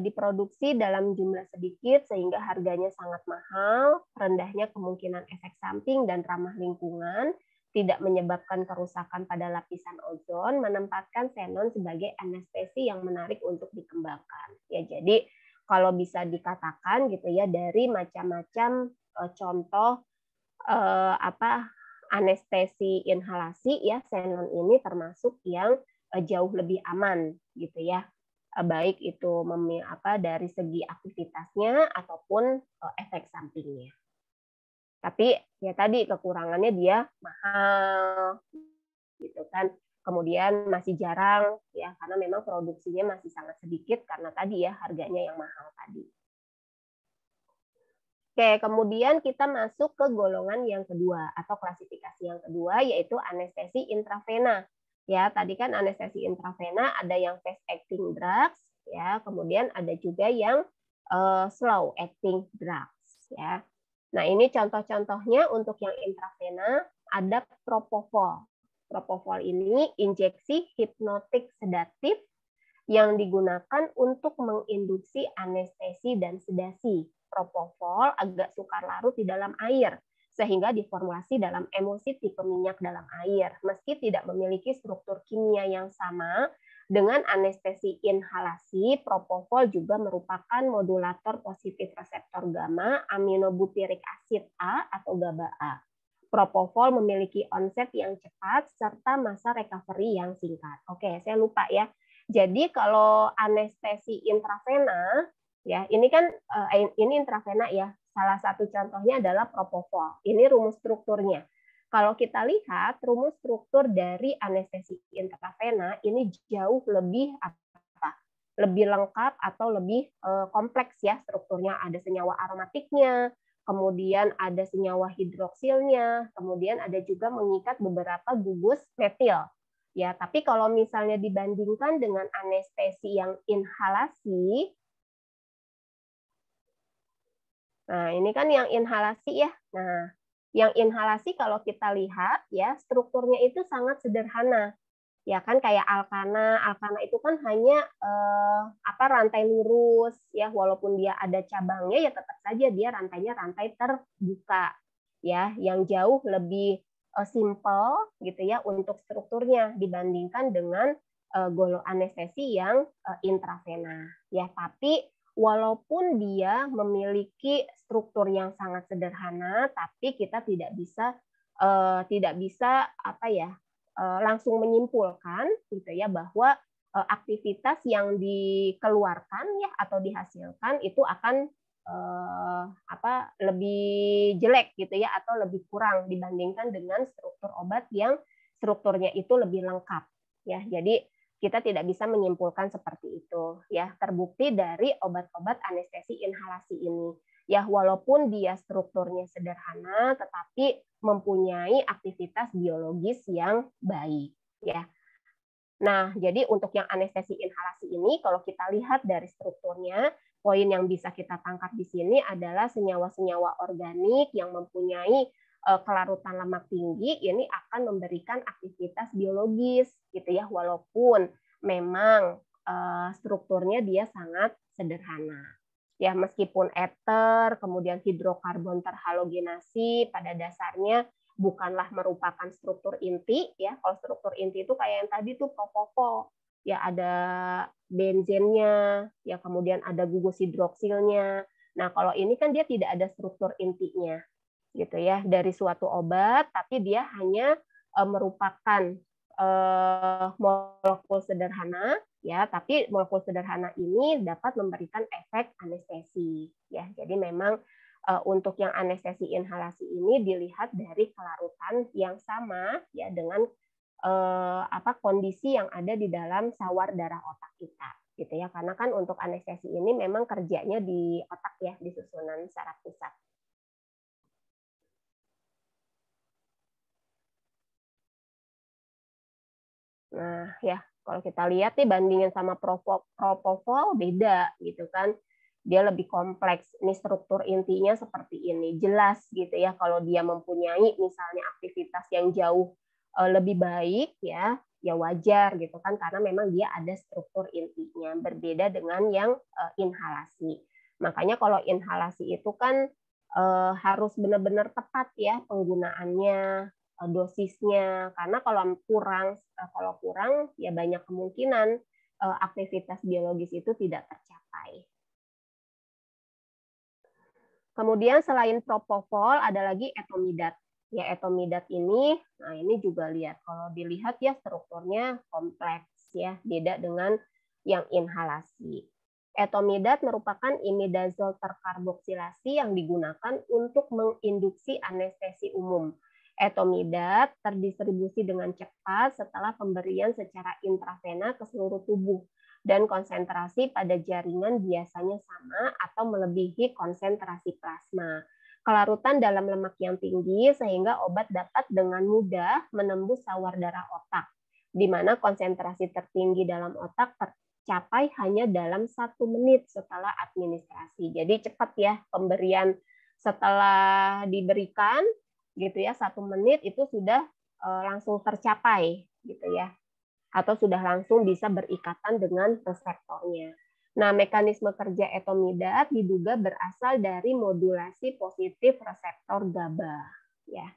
S1: diproduksi dalam jumlah sedikit sehingga harganya sangat mahal, rendahnya kemungkinan efek samping dan ramah lingkungan, tidak menyebabkan kerusakan pada lapisan ozon, menempatkan xenon sebagai anestesi yang menarik untuk dikembangkan. Ya, jadi kalau bisa dikatakan gitu ya, dari macam-macam contoh anestesi inhalasi ya, xenon ini termasuk yang jauh lebih aman gitu ya. Baik itu dari segi aktivitasnya ataupun efek sampingnya. Tapi ya tadi kekurangannya dia mahal gitu kan. Kemudian masih jarang ya karena memang produksinya masih sangat sedikit karena tadi ya harganya yang mahal tadi. Oke, kemudian kita masuk ke golongan yang kedua atau klasifikasi yang kedua yaitu anestesi intravena. Ya, tadi kan anestesi intravena ada yang fast acting drugs, ya, kemudian ada juga yang slow acting drugs, ya. Nah, ini contoh-contohnya untuk yang intravena ada propofol. Propofol ini injeksi hipnotik sedatif yang digunakan untuk menginduksi anestesi dan sedasi. Propofol agak sukar larut di dalam air sehingga diformulasi dalam emulsi tipe minyak dalam air. Meski tidak memiliki struktur kimia yang sama, dengan anestesi inhalasi, propofol juga merupakan modulator positif reseptor gamma aminobutyric acid A atau GABA-A. Propofol memiliki onset yang cepat serta masa recovery yang singkat. Oke, saya lupa ya. Jadi kalau anestesi intravena, ya ini kan ini intravena ya. Salah satu contohnya adalah propofol. Ini rumus strukturnya. Kalau kita lihat rumus struktur dari anestesi intravena ini jauh lebih lebih lengkap atau lebih kompleks ya strukturnya. Ada senyawa aromatiknya, kemudian ada senyawa hidroksilnya, kemudian ada juga mengikat beberapa gugus metil. Ya, tapi kalau misalnya dibandingkan dengan anestesi yang inhalasi, nah, ini kan yang inhalasi ya. Nah, yang inhalasi kalau kita lihat ya strukturnya itu sangat sederhana. Ya kan kayak alkana itu kan hanya rantai lurus ya, walaupun dia ada cabangnya ya tetap saja dia rantainya rantai terbuka. Ya, yang jauh lebih simple gitu ya untuk strukturnya dibandingkan dengan golo anestesi yang intravena. Ya, tapi walaupun dia memiliki struktur yang sangat sederhana, tapi kita tidak bisa langsung menyimpulkan gitu ya bahwa aktivitas yang dikeluarkan ya atau dihasilkan itu akan lebih jelek gitu ya atau lebih kurang dibandingkan dengan struktur obat yang strukturnya itu lebih lengkap ya. Jadi kita tidak bisa menyimpulkan seperti itu ya, terbukti dari obat-obat anestesi inhalasi ini ya, walaupun dia strukturnya sederhana tetapi mempunyai aktivitas biologis yang baik ya. Nah, jadi untuk yang anestesi inhalasi ini kalau kita lihat dari strukturnya, poin yang bisa kita tangkap di sini adalah senyawa-senyawa organik yang mempunyai kelarutan lemak tinggi ini akan memberikan aktivitas biologis gitu ya, walaupun memang strukturnya dia sangat sederhana. Ya, meskipun eter, kemudian hidrokarbon terhalogenasi pada dasarnya bukanlah merupakan struktur inti ya. Kalau struktur inti itu kayak yang tadi tuh propofol. Ya ada benzennya, ya kemudian ada gugus hidroksilnya. Nah, kalau ini kan dia tidak ada struktur intinya gitu ya dari suatu obat, tapi dia hanya merupakan molekul sederhana ya, tapi molekul sederhana ini dapat memberikan efek anestesi ya. Jadi memang untuk yang anestesi inhalasi ini dilihat dari kelarutan yang sama ya dengan kondisi yang ada di dalam sawar darah otak kita gitu ya, karena kan untuk anestesi ini memang kerjanya di otak ya, di susunan saraf pusat. Nah, ya kalau kita lihat nih bandingin sama propofol beda gitu kan. Dia lebih kompleks. Ini struktur intinya seperti ini. Jelas gitu ya kalau dia mempunyai misalnya aktivitas yang jauh lebih baik ya wajar gitu kan karena memang dia ada struktur intinya berbeda dengan yang inhalasi. Makanya kalau inhalasi itu kan harus benar-benar tepat ya penggunaannya, dosisnya, karena kalau kurang ya banyak kemungkinan aktivitas biologis itu tidak tercapai. Kemudian selain propofol ada lagi etomidat. Ya etomidat ini, nah ini juga lihat kalau dilihat ya strukturnya kompleks ya, beda dengan yang inhalasi. Etomidat merupakan imidazol terkarboksilasi yang digunakan untuk menginduksi anestesi umum. Etomidat terdistribusi dengan cepat setelah pemberian secara intravena ke seluruh tubuh dan konsentrasi pada jaringan biasanya sama atau melebihi konsentrasi plasma. Kelarutan dalam lemak yang tinggi sehingga obat dapat dengan mudah menembus sawar darah otak, di mana konsentrasi tertinggi dalam otak tercapai hanya dalam 1 menit setelah administrasi. Jadi cepat ya pemberian setelah diberikan gitu ya, 1 menit itu sudah langsung tercapai gitu ya, atau sudah langsung bisa berikatan dengan reseptornya. Nah, mekanisme kerja etomidat diduga berasal dari modulasi positif reseptor GABA. ya.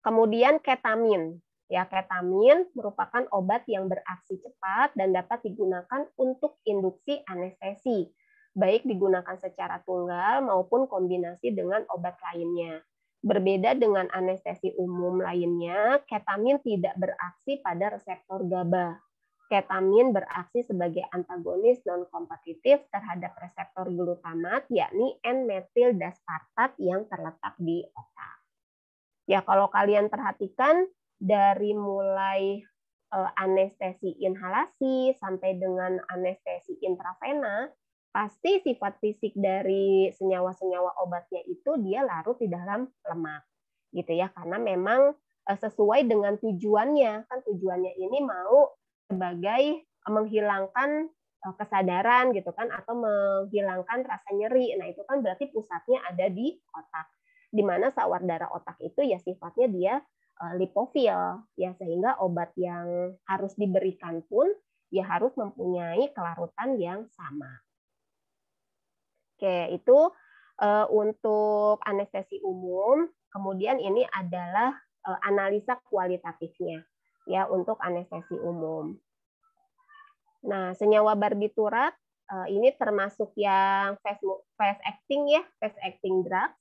S1: Kemudian ketamin. Ya, ketamin merupakan obat yang beraksi cepat dan dapat digunakan untuk induksi anestesi, baik digunakan secara tunggal maupun kombinasi dengan obat lainnya. Berbeda dengan anestesi umum lainnya, ketamin tidak beraksi pada reseptor GABA. Ketamin beraksi sebagai antagonis non-kompetitif terhadap reseptor glutamat, yakni N-metildaspartat yang terletak di otak. Ya, kalau kalian perhatikan, dari mulai anestesi inhalasi sampai dengan anestesi intravena, pasti sifat fisik dari senyawa-senyawa obatnya itu dia larut di dalam lemak, gitu ya, karena memang sesuai dengan tujuannya. Kan tujuannya ini mau sebagai menghilangkan kesadaran gitu kan, atau menghilangkan rasa nyeri. Nah, itu kan berarti pusatnya ada di otak, di mana sawar darah otak itu ya sifatnya dia lipofil, ya, sehingga obat yang harus diberikan pun ya harus mempunyai kelarutan yang sama. Oke, itu untuk anestesi umum. Kemudian ini adalah analisa kualitatifnya, ya, untuk anestesi umum. Nah, senyawa barbiturat ini termasuk yang fast acting ya, fast acting drugs.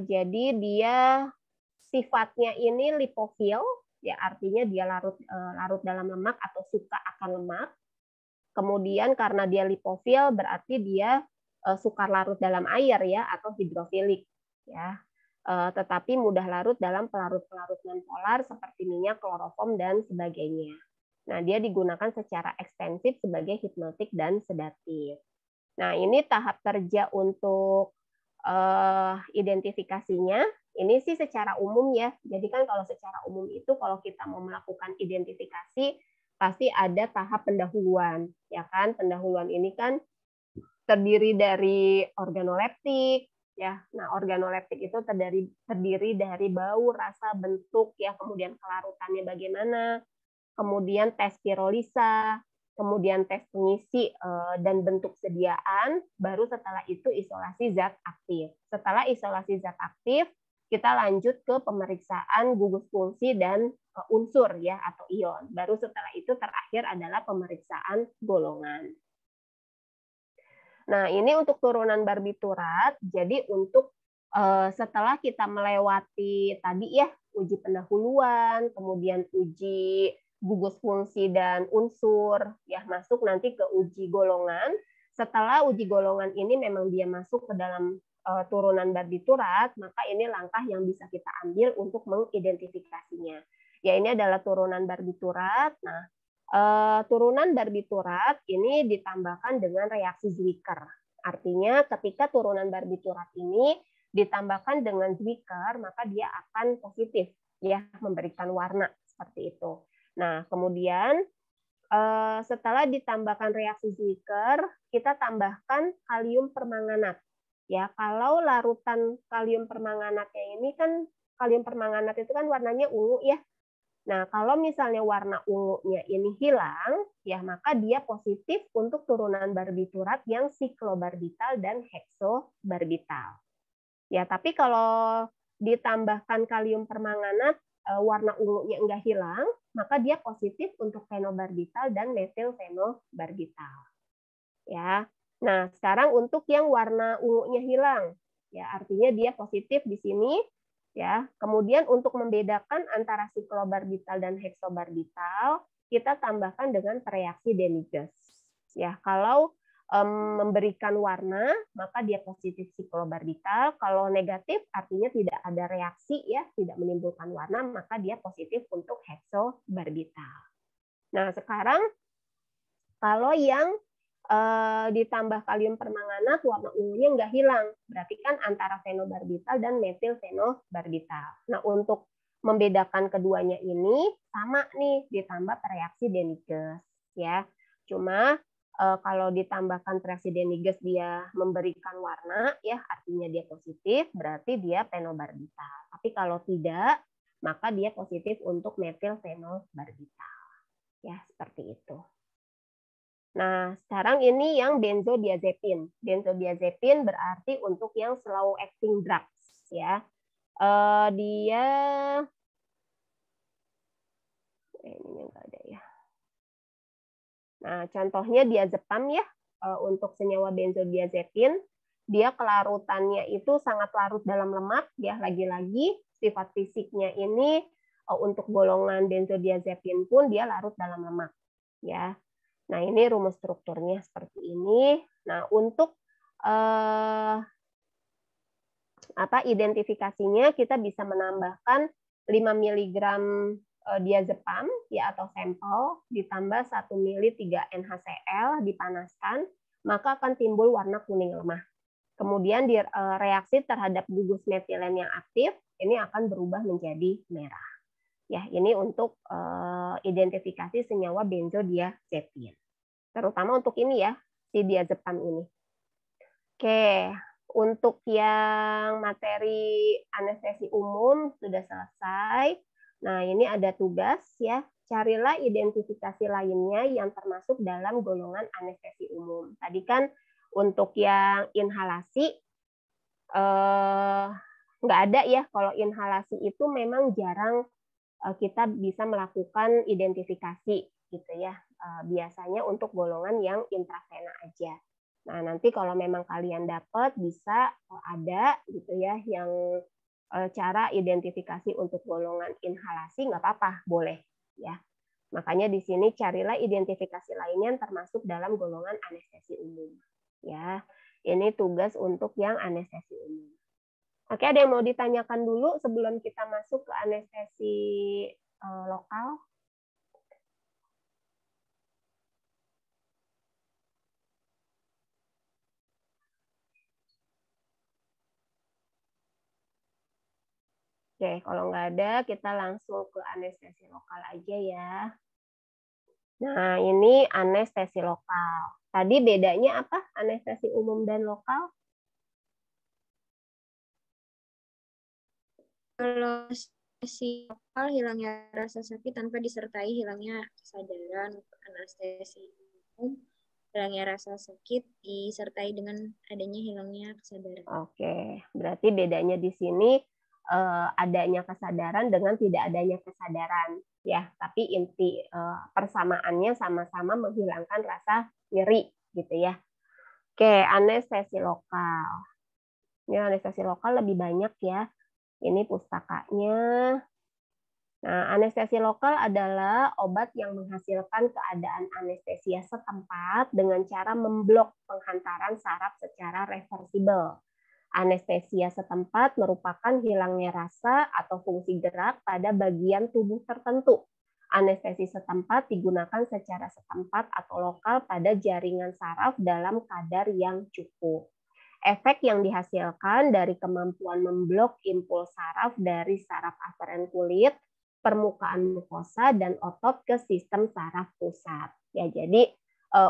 S1: Jadi dia sifatnya ini lipofil, ya, artinya dia larut dalam lemak atau suka akan lemak. Kemudian karena dia lipofil berarti dia sukar larut dalam air ya, atau hidrofilik ya. Tetapi mudah larut dalam pelarut-pelarut nonpolar seperti minyak, kloroform dan sebagainya. Nah, dia digunakan secara ekstensif sebagai hipnotik dan sedatif. Nah, ini tahap kerja untuk identifikasinya. Ini sih secara umum ya. Jadi kan kalau secara umum itu kalau kita mau melakukan identifikasi pasti ada tahap pendahuluan, ya kan? Pendahuluan ini kan terdiri dari organoleptik, ya. Nah, organoleptik itu terdiri dari bau, rasa, bentuk, ya, kemudian kelarutannya bagaimana, kemudian tes pirolisa, kemudian tes pengisi dan bentuk sediaan, baru setelah itu isolasi zat aktif. Setelah isolasi zat aktif, kita lanjut ke pemeriksaan gugus fungsi dan unsur ya atau ion. Baru setelah itu terakhir adalah pemeriksaan golongan. Nah, ini untuk turunan barbiturat. Jadi untuk setelah kita melewati tadi ya uji pendahuluan, kemudian uji gugus fungsi dan unsur, ya, masuk nanti ke uji golongan. Setelah uji golongan ini memang dia masuk ke dalam turunan barbiturat, maka ini langkah yang bisa kita ambil untuk mengidentifikasinya. Ya, ini adalah turunan barbiturat. Nah, turunan barbiturat ini ditambahkan dengan reaksi Zwicker. Artinya ketika turunan barbiturat ini ditambahkan dengan Zwicker, maka dia akan positif ya, memberikan warna seperti itu. Nah, kemudian setelah ditambahkan reaksi Zwicker, kita tambahkan kalium permanganat. Ya, kalau larutan kalium permanganatnya ini kan kalium permanganat itu kan warnanya ungu ya. Nah, kalau misalnya warna ungunya ini hilang, ya maka dia positif untuk turunan barbiturat yang siklobarbital dan heksobarbital. Ya, tapi kalau ditambahkan kalium permanganat warna ungunya enggak hilang, maka dia positif untuk fenobarbital dan metilfenobarbital. Ya. Nah, sekarang untuk yang warna ungunya hilang, ya artinya dia positif di sini, ya. Kemudian untuk membedakan antara siklobarbital dan heksobarbital, kita tambahkan dengan reaksi Demiges. Ya, kalau memberikan warna, maka dia positif siklobarbital. Kalau negatif, artinya tidak ada reaksi, ya, tidak menimbulkan warna, maka dia positif untuk heksobarbital. Nah, sekarang kalau yang ditambah kalium permanganat, warna ungunya nggak hilang. Berarti kan antara fenobarbital dan metilfenobarbital. Nah, untuk membedakan keduanya ini sama nih, ditambah reaksi Demiges. Ya, cuma kalau ditambahkan reaksi Demiges dia memberikan warna, ya artinya dia positif, berarti dia fenobarbital. Tapi kalau tidak, maka dia positif untuk metilfenobarbital. Ya, seperti itu. Nah, sekarang ini yang benzodiazepin. Benzodiazepin berarti untuk yang slow acting drugs ya. Dia ini enggak ada ya. Nah, contohnya diazepam ya, untuk senyawa benzodiazepin, dia kelarutannya itu sangat larut dalam lemak ya. Lagi-lagi sifat fisiknya ini untuk golongan benzodiazepin pun dia larut dalam lemak ya. Nah, ini rumus strukturnya seperti ini. Nah, untuk identifikasinya kita bisa menambahkan 5 mg diazepam ya atau sampel ditambah 1 ml 3 NaCl dipanaskan, maka akan timbul warna kuning lemah. Kemudian reaksi terhadap gugus metilen yang aktif ini akan berubah menjadi merah. Ya, ini untuk identifikasi senyawa benzodiazepin. Terutama untuk ini ya, si diazepam ini. Oke, untuk yang materi anestesi umum sudah selesai. Nah, ini ada tugas ya. Carilah identifikasi lainnya yang termasuk dalam golongan anestesi umum. Tadi kan untuk yang inhalasi nggak ada ya. Kalau inhalasi itu memang jarang kita bisa melakukan identifikasi gitu ya. Biasanya untuk golongan yang intravena aja. Nah, nanti kalau memang kalian dapat bisa ada gitu ya yang cara identifikasi untuk golongan inhalasi nggak apa-apa, boleh ya. Makanya di sini carilah identifikasi lainnya yang termasuk dalam golongan anestesi umum. Ya, ini tugas untuk yang anestesi umum. Oke, ada yang mau ditanyakan dulu sebelum kita masuk ke anestesi lokal? Oke, kalau nggak ada, kita langsung ke anestesi lokal aja ya. Nah, ini anestesi lokal. Tadi bedanya apa? Anestesi umum dan lokal?
S4: Kalau anestesi lokal hilangnya rasa sakit tanpa disertai hilangnya kesadaran. Untuk anestesi umum hilangnya rasa sakit disertai dengan adanya hilangnya kesadaran.
S1: Oke, berarti bedanya di sini adanya kesadaran dengan tidak adanya kesadaran ya, tapi inti persamaannya sama-sama menghilangkan rasa nyeri gitu ya. Oke, anestesi lokal. Ini anestesi lokal lebih banyak ya. Ini pustakanya. Nah, anestesi lokal adalah obat yang menghasilkan keadaan anestesia setempat dengan cara memblok penghantaran saraf secara reversibel. Anestesia setempat merupakan hilangnya rasa atau fungsi gerak pada bagian tubuh tertentu. Anestesi setempat digunakan secara setempat atau lokal pada jaringan saraf dalam kadar yang cukup. Efek yang dihasilkan dari kemampuan memblok impuls saraf dari saraf aferen kulit, permukaan mukosa, dan otot ke sistem saraf pusat. Ya, jadi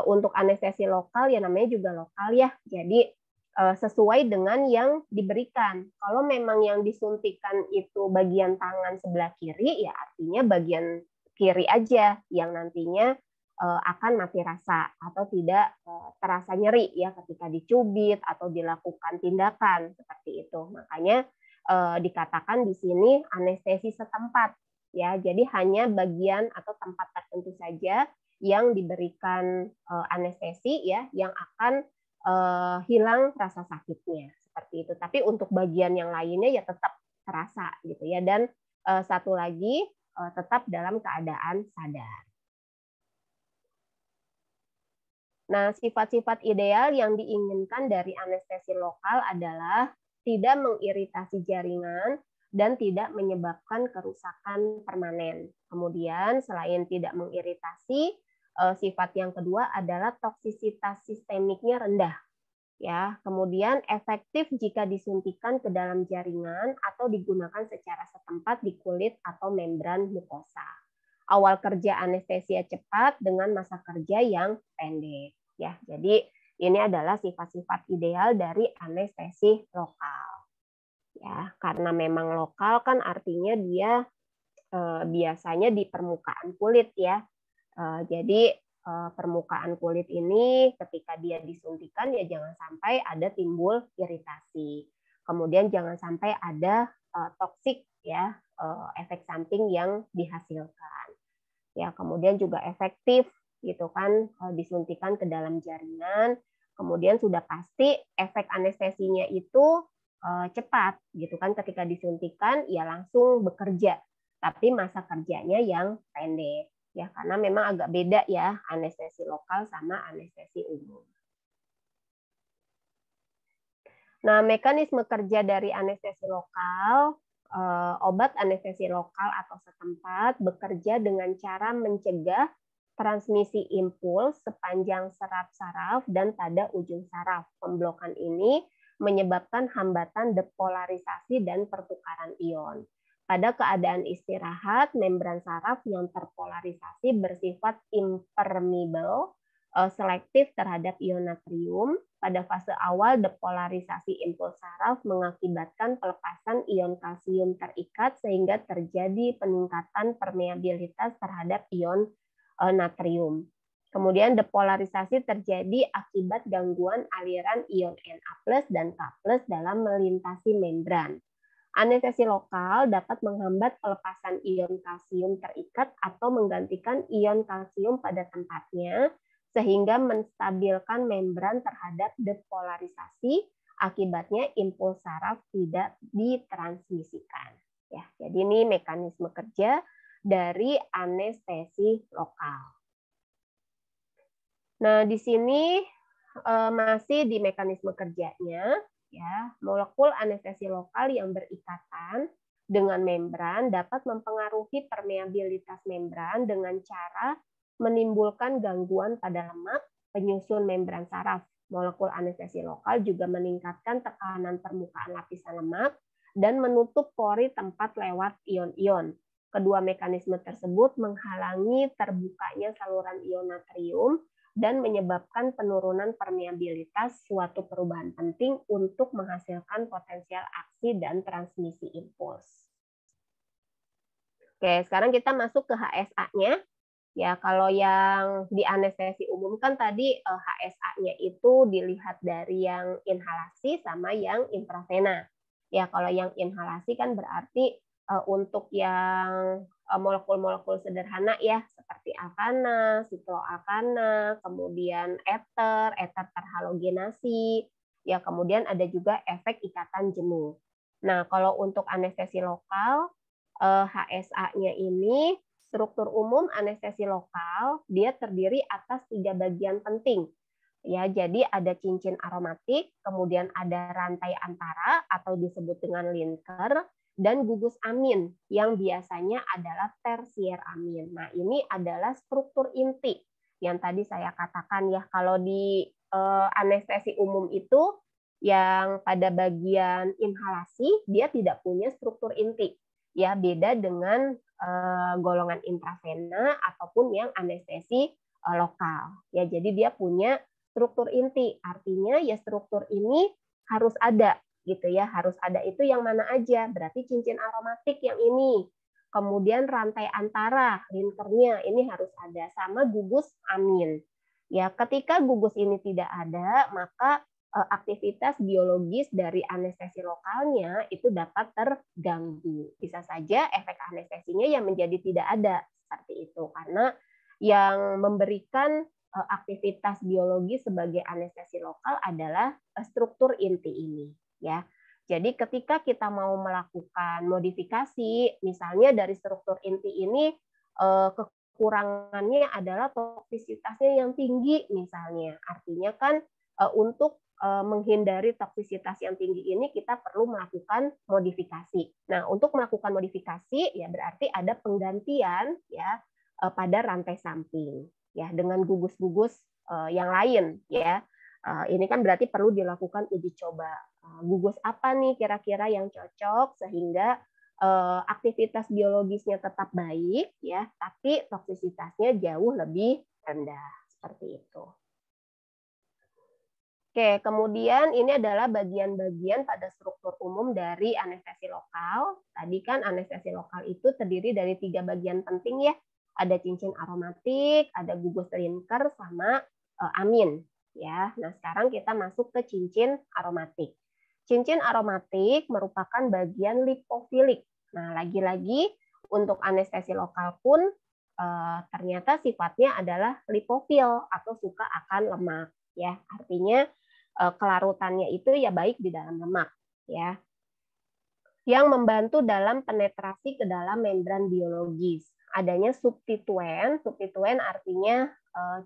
S1: untuk anestesi lokal ya namanya juga lokal ya. Jadi sesuai dengan yang diberikan. Kalau memang yang disuntikan itu bagian tangan sebelah kiri, ya artinya bagian kiri aja yang nantinya akan mati rasa atau tidak terasa nyeri ya ketika dicubit atau dilakukan tindakan seperti itu. Makanya dikatakan di sini anestesi setempat ya. Jadi hanya bagian atau tempat tertentu saja yang diberikan anestesi ya yang akan hilang rasa sakitnya seperti itu. Tapi untuk bagian yang lainnya ya tetap terasa gitu ya. Dan satu lagi tetap dalam keadaan sadar. Nah, sifat-sifat ideal yang diinginkan dari anestesi lokal adalah tidak mengiritasi jaringan dan tidak menyebabkan kerusakan permanen. Kemudian selain tidak mengiritasi, sifat yang kedua adalah toksisitas sistemiknya rendah. Ya, kemudian efektif jika disuntikan ke dalam jaringan atau digunakan secara setempat di kulit atau membran mukosa. Awal kerja anestesia cepat dengan masa kerja yang pendek. Ya, jadi ini adalah sifat-sifat ideal dari anestesi lokal. Ya, karena memang lokal kan artinya dia biasanya di permukaan kulit ya. Jadi permukaan kulit ini ketika dia disuntikan ya jangan sampai ada timbul iritasi. Kemudian jangan sampai ada toksik ya, efek samping yang dihasilkan. Ya, kemudian juga efektif gitu kan, disuntikan ke dalam jaringan. Kemudian sudah pasti efek anestesinya itu cepat gitu kan, ketika disuntikan ya langsung bekerja, tapi masa kerjanya yang pendek ya, karena memang agak beda ya anestesi lokal sama anestesi umum. Nah, mekanisme kerja dari anestesi lokal, obat anestesi lokal atau setempat bekerja dengan cara mencegah transmisi impuls sepanjang serat saraf dan pada ujung saraf. Pemblokan ini menyebabkan hambatan depolarisasi dan pertukaran ion. Pada keadaan istirahat, membran saraf yang terpolarisasi bersifat impermeable, selektif terhadap ion natrium. Pada fase awal, depolarisasi impuls saraf mengakibatkan pelepasan ion kalsium terikat sehingga terjadi peningkatan permeabilitas terhadap ion natrium. Kemudian depolarisasi terjadi akibat gangguan aliran ion Na+ dan K+ dalam melintasi membran. Anestesi lokal dapat menghambat pelepasan ion kalsium terikat atau menggantikan ion kalsium pada tempatnya, sehingga menstabilkan membran terhadap depolarisasi, akibatnya impuls saraf tidak ditransmisikan. Ya, jadi ini mekanisme kerja dari anestesi lokal. Nah, di sini masih di mekanisme kerjanya, ya, molekul anestesi lokal yang berikatan dengan membran dapat mempengaruhi permeabilitas membran dengan cara menimbulkan gangguan pada lemak, penyusun membran saraf. Molekul anestesi lokal juga meningkatkan tekanan permukaan lapisan lemak dan menutup pori tempat lewat ion-ion. Kedua mekanisme tersebut menghalangi terbukanya saluran ion natrium dan menyebabkan penurunan permeabilitas, suatu perubahan penting untuk menghasilkan potensial aksi dan transmisi impuls. Oke, sekarang kita masuk ke HSA-nya. Ya, kalau yang di anestesi umum kan tadi HSA-nya itu dilihat dari yang inhalasi sama yang intravena. Ya, kalau yang inhalasi kan berarti untuk yang molekul-molekul sederhana ya, seperti alkana, sikloalkana, kemudian eter terhalogenasi, ya kemudian ada juga efek ikatan jenuh. Nah, kalau untuk anestesi lokal, HSA-nya ini, struktur umum anestesi lokal, dia terdiri atas 3 bagian penting. Ya, jadi ada cincin aromatik, kemudian ada rantai antara atau disebut dengan linker, dan gugus amin yang biasanya adalah tersier amin. Nah, ini adalah struktur inti yang tadi saya katakan ya, kalau di anestesi umum itu yang pada bagian inhalasi dia tidak punya struktur inti. Ya, beda dengan golongan intravena ataupun yang anestesi lokal. Ya, jadi dia punya struktur inti. Artinya ya struktur ini harus ada gitu ya, harus ada. Itu yang mana aja? Berarti cincin aromatik yang ini. Kemudian rantai antara, linkernya ini harus ada, sama gugus amin. Ya, ketika gugus ini tidak ada, maka aktivitas biologis dari anestesi lokalnya itu dapat terganggu. Bisa saja efek anestesinya yang menjadi tidak ada seperti itu, karena yang memberikan aktivitas biologis sebagai anestesi lokal adalah struktur inti ini. Ya, jadi ketika kita mau melakukan modifikasi, misalnya dari struktur inti ini kekurangannya adalah toksisitasnya yang tinggi, misalnya, artinya kan untuk menghindari toksisitas yang tinggi ini kita perlu melakukan modifikasi. Nah, untuk melakukan modifikasi ya berarti ada penggantian ya pada rantai samping ya dengan gugus-gugus yang lain ya. Ini kan berarti perlu dilakukan uji coba. Gugus apa nih kira-kira yang cocok sehingga aktivitas biologisnya tetap baik ya, tapi toksisitasnya jauh lebih rendah seperti itu. Oke, kemudian ini adalah bagian-bagian pada struktur umum dari anestesi lokal. Tadi kan anestesi lokal itu terdiri dari 3 bagian penting ya. Ada cincin aromatik, ada gugus linker, sama amin. Ya, nah sekarang kita masuk ke cincin aromatik. Cincin aromatik merupakan bagian lipofilik. Nah, lagi-lagi untuk anestesi lokal pun ternyata sifatnya adalah lipofil atau suka akan lemak. Ya, artinya kelarutannya itu ya baik di dalam lemak. Ya, yang membantu dalam penetrasi ke dalam membran biologis. Adanya substituen artinya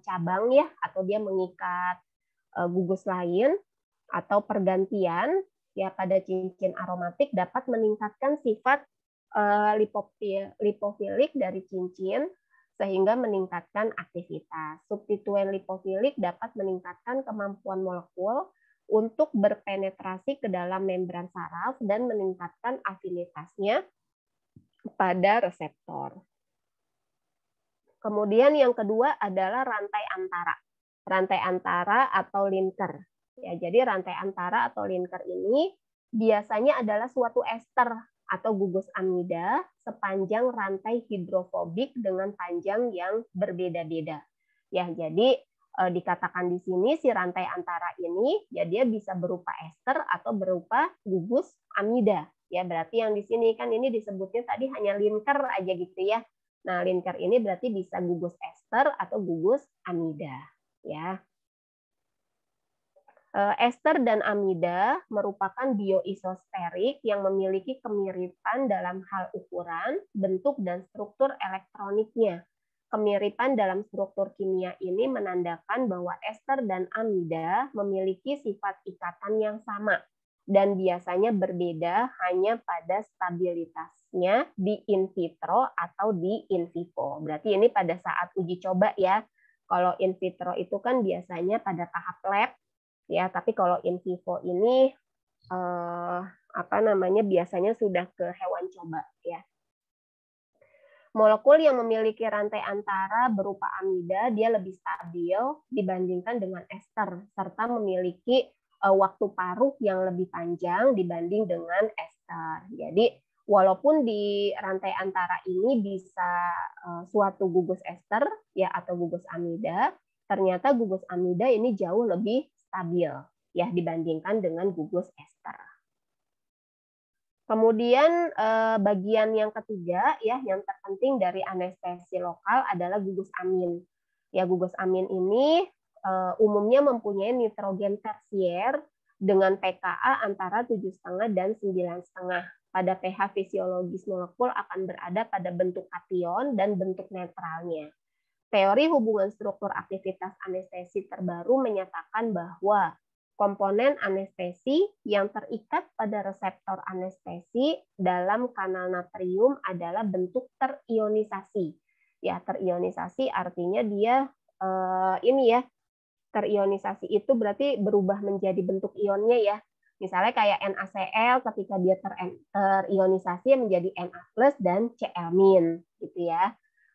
S1: cabang ya, atau dia mengikat gugus lain, atau pergantian ya pada cincin aromatik dapat meningkatkan sifat lipofilik dari cincin sehingga meningkatkan aktivitas. Substituen lipofilik dapat meningkatkan kemampuan molekul untuk berpenetrasi ke dalam membran saraf dan meningkatkan afinitasnya pada reseptor. Kemudian yang kedua adalah rantai antara. Rantai antara atau linker. Ya, jadi rantai antara atau linker ini biasanya adalah suatu ester atau gugus amida sepanjang rantai hidrofobik dengan panjang yang berbeda-beda. Ya, jadi dikatakan di sini si rantai antara ini ya dia bisa berupa ester atau berupa gugus amida. Ya, berarti yang di sini kan ini disebutnya tadi hanya linker aja gitu ya. Nah, linker ini berarti bisa gugus ester atau gugus amida, ya. Ester dan amida merupakan bioisosterik yang memiliki kemiripan dalam hal ukuran, bentuk, dan struktur elektroniknya. Kemiripan dalam struktur kimia ini menandakan bahwa ester dan amida memiliki sifat ikatan yang sama dan biasanya berbeda hanya pada stabilitasnya di in vitro atau di in vivo. Berarti ini pada saat uji coba ya. Kalau in vitro itu kan biasanya pada tahap lab ya, tapi kalau in vivo ini biasanya sudah ke hewan coba ya. Molekul yang memiliki rantai antara berupa amida dia lebih stabil dibandingkan dengan ester serta memiliki waktu paruh yang lebih panjang dibanding dengan ester. Jadi walaupun di rantai antara ini bisa suatu gugus ester ya atau gugus amida, ternyata gugus amida ini jauh lebih stabil ya dibandingkan dengan gugus ester. Kemudian bagian yang ketiga ya yang terpenting dari anestesi lokal adalah gugus amin. Ya, gugus amin ini umumnya mempunyai nitrogen tersier dengan pKa antara 7,5 dan 9,5. Pada pH fisiologis molekul akan berada pada bentuk kation dan bentuk netralnya. Teori hubungan struktur aktivitas anestesi terbaru menyatakan bahwa komponen anestesi yang terikat pada reseptor anestesi dalam kanal natrium adalah bentuk terionisasi. Ya, terionisasi artinya dia terionisasi itu berarti berubah menjadi bentuk ionnya ya. Misalnya kayak NaCl ketika dia terionisasi menjadi Na+ dan Cl- gitu ya.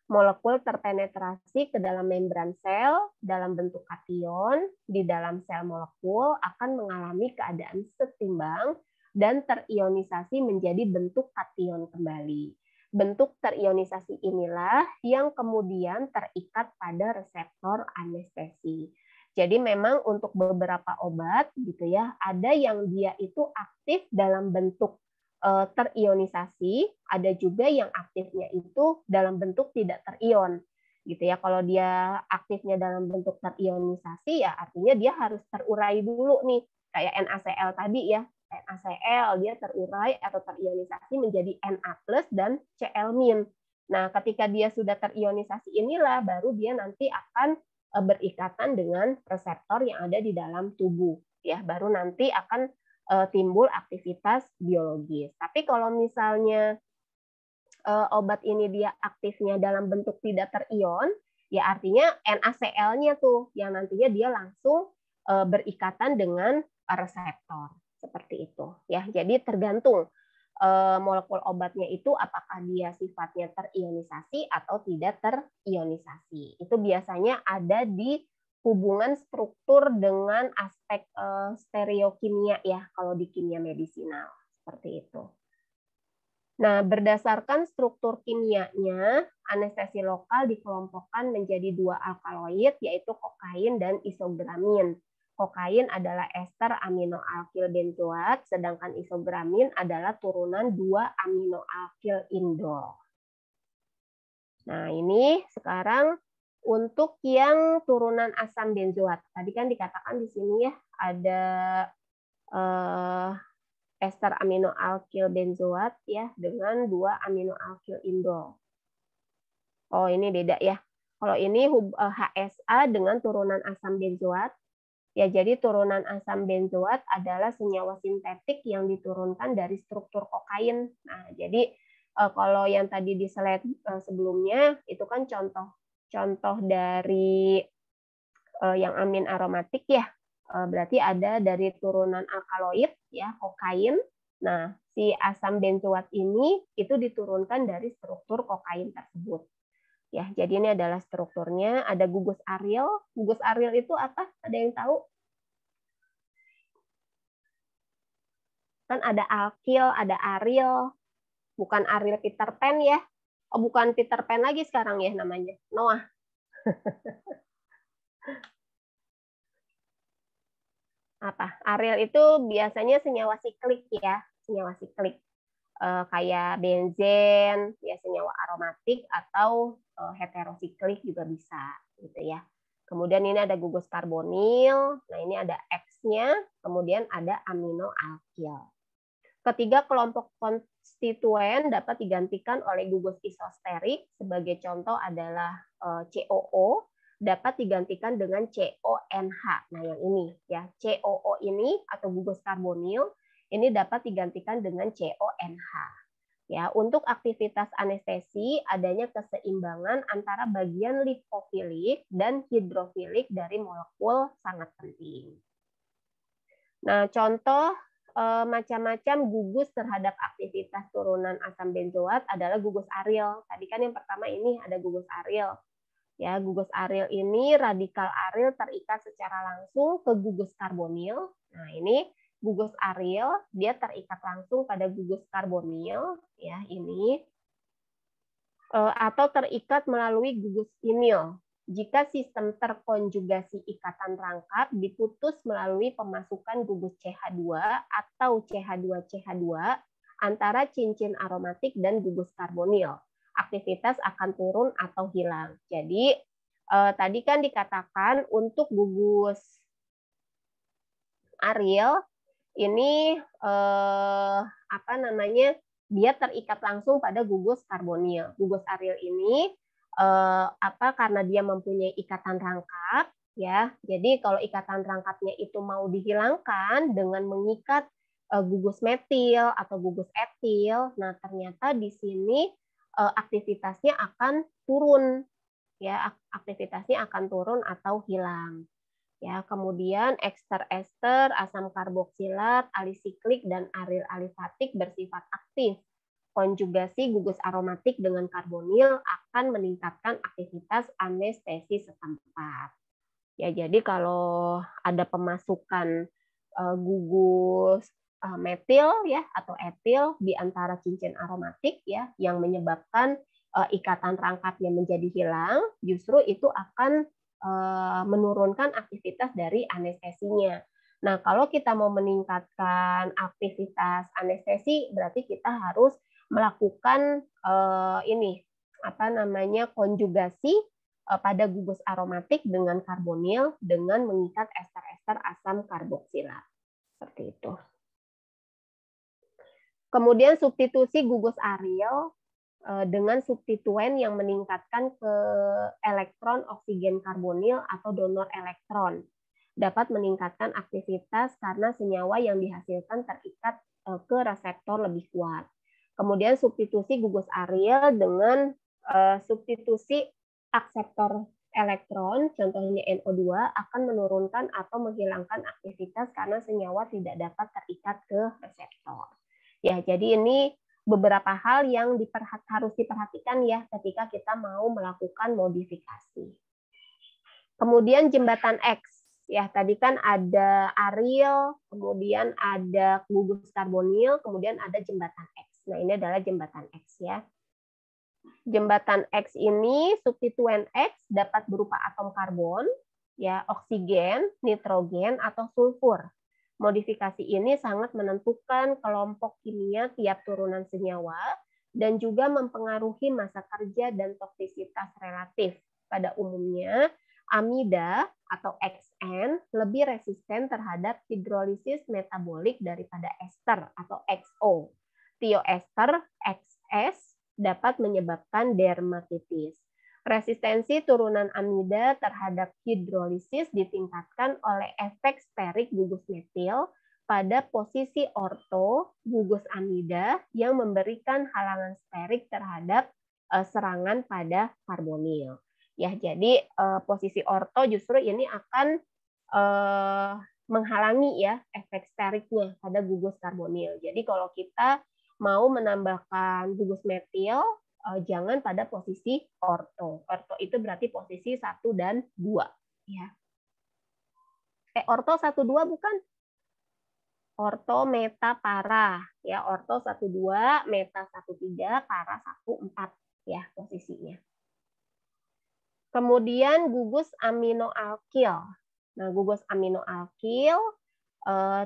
S1: Molekul terpenetrasi ke dalam membran sel dalam bentuk kation di dalam sel molekul akan mengalami keadaan setimbang dan terionisasi menjadi bentuk kation kembali. Bentuk terionisasi inilah yang kemudian terikat pada reseptor anestesi. Jadi memang untuk beberapa obat gitu ya, ada yang dia itu aktif dalam bentuk terionisasi, ada juga yang aktifnya itu dalam bentuk tidak terion. Gitu ya. Kalau dia aktifnya dalam bentuk terionisasi ya artinya dia harus terurai dulu nih. Kayak NaCl tadi ya. NaCl dia terurai atau terionisasi menjadi Na+ dan Cl-. Nah, ketika dia sudah terionisasi inilah baru dia nanti akan berikatan dengan reseptor yang ada di dalam tubuh ya, baru nanti akan timbul aktivitas biologis. Tapi kalau misalnya obat ini dia aktifnya dalam bentuk tidak terion, ya artinya NaCl-nya tuh yang nantinya dia langsung berikatan dengan reseptor seperti itu ya. Jadi tergantung molekul obatnya itu apakah dia sifatnya terionisasi atau tidak terionisasi. Itu biasanya ada di hubungan struktur dengan aspek stereokimia ya kalau di kimia medisinal seperti itu. Nah, berdasarkan struktur kimianya, anestesi lokal dikelompokkan menjadi 2 alkaloid, yaitu kokain dan isogramin. Kokain adalah ester aminoalkil benzoat, sedangkan isogramin adalah turunan 2 aminoalkil indol. Nah, ini sekarang untuk yang turunan asam benzoat. Tadi kan dikatakan di sini ya, ada ester aminoalkil benzoat ya dengan 2 aminoalkil indol. Oh, ini beda ya. Kalau ini HSA dengan turunan asam benzoat. Ya, jadi turunan asam benzoat adalah senyawa sintetik yang diturunkan dari struktur kokain. Nah, jadi kalau yang tadi di slide sebelumnya itu kan contoh dari yang amin aromatik ya. Berarti ada dari turunan alkaloid ya, kokain. Nah, si asam benzoat ini itu diturunkan dari struktur kokain tersebut. Ya, jadi ini adalah strukturnya. Ada gugus aril. Gugus aril itu apa? Ada yang tahu? Kan ada alkil, ada aril. Bukan Ariel Peter Pan ya. Oh, bukan Peter Pan lagi sekarang ya namanya. Noah. Apa? Aril itu biasanya senyawa siklik ya. Senyawa siklik. Kayak benzen, ya senyawa aromatik atau heterosiklik juga bisa gitu ya. Kemudian ini ada gugus karbonil, nah ini ada X-nya, kemudian ada aminoalkil. Ketiga kelompok konstituen dapat digantikan oleh gugus isosterik, sebagai contoh adalah COO, dapat digantikan dengan CONH. Nah yang ini ya, COO ini atau gugus karbonil ini dapat digantikan dengan CONH. Ya, untuk aktivitas anestesi adanya keseimbangan antara bagian lipofilik dan hidrofilik dari molekul sangat penting. Nah, contoh macam-macam gugus terhadap aktivitas turunan asam benzoat adalah gugus aril. Tadi kan yang pertama ini ada gugus aril. Ya, gugus aril ini radikal aril terikat secara langsung ke gugus karbonil. Nah, ini gugus aril dia terikat langsung pada gugus karbonil ya ini atau terikat melalui gugus inil jika sistem terkonjugasi ikatan rangkap diputus melalui pemasukan gugus CH2 atau CH2CH2 antara cincin aromatik dan gugus karbonil. Aktivitas akan turun atau hilang. Jadi tadi kan dikatakan untuk gugus aril ini apa namanya, dia terikat langsung pada gugus karbonil. Gugus aril ini karena dia mempunyai ikatan rangkap ya. Jadi kalau ikatan rangkapnya itu mau dihilangkan dengan mengikat gugus metil atau gugus etil, nah ternyata di sini aktivitasnya akan turun ya, aktivitasnya akan turun atau hilang. Ya, kemudian ester-ester, asam karboksilat, alisiklik, dan aril alifatik bersifat aktif. Konjugasi gugus aromatik dengan karbonil akan meningkatkan aktivitas anestesi setempat. Ya, jadi kalau ada pemasukan gugus metil ya atau etil di antara cincin aromatik ya yang menyebabkan ikatan rangkapnya menjadi hilang, justru itu akan menurunkan aktivitas dari anestesinya. Nah, kalau kita mau meningkatkan aktivitas anestesi, berarti kita harus melakukan konjugasi pada gugus aromatik dengan karbonil dengan mengikat ester-ester asam karboksilat. Seperti itu. Kemudian substitusi gugus aril dengan substituen yang meningkatkan ke elektron oksigen karbonil atau donor elektron dapat meningkatkan aktivitas karena senyawa yang dihasilkan terikat ke reseptor lebih kuat. Kemudian substitusi gugus aril dengan substitusi akseptor elektron, contohnya NO2, akan menurunkan atau menghilangkan aktivitas karena senyawa tidak dapat terikat ke reseptor. Ya, jadi ini beberapa hal yang harus diperhatikan ya ketika kita mau melakukan modifikasi. Kemudian jembatan X. Ya, tadi kan ada aril, kemudian ada gugus karbonil, kemudian ada jembatan X. Nah, ini adalah jembatan X ya. Jembatan X ini, substituen X dapat berupa atom karbon, ya, oksigen, nitrogen, atau sulfur. Modifikasi ini sangat menentukan kelompok kimia tiap turunan senyawa dan juga mempengaruhi massa kerja dan toksisitas relatif. Pada umumnya, amida atau XN lebih resisten terhadap hidrolisis metabolik daripada ester atau XO. Tioester XS dapat menyebabkan dermatitis. Resistensi turunan amida terhadap hidrolisis ditingkatkan oleh efek sterik gugus metil pada posisi orto gugus amida yang memberikan halangan sterik terhadap serangan pada karbonil. Ya, jadi posisi orto justru ini akan menghalangi ya efek steriknya pada gugus karbonil. Jadi kalau kita mau menambahkan gugus metil, jangan pada posisi orto. Orto itu berarti posisi 1 dan 2. Ya. Orto 1, 2 bukan? Orto, meta, para. Ya, orto 1, 2, meta 1, 3, para 1, 4. Ya, posisinya. Kemudian gugus aminoalkil. Nah, gugus aminoalkil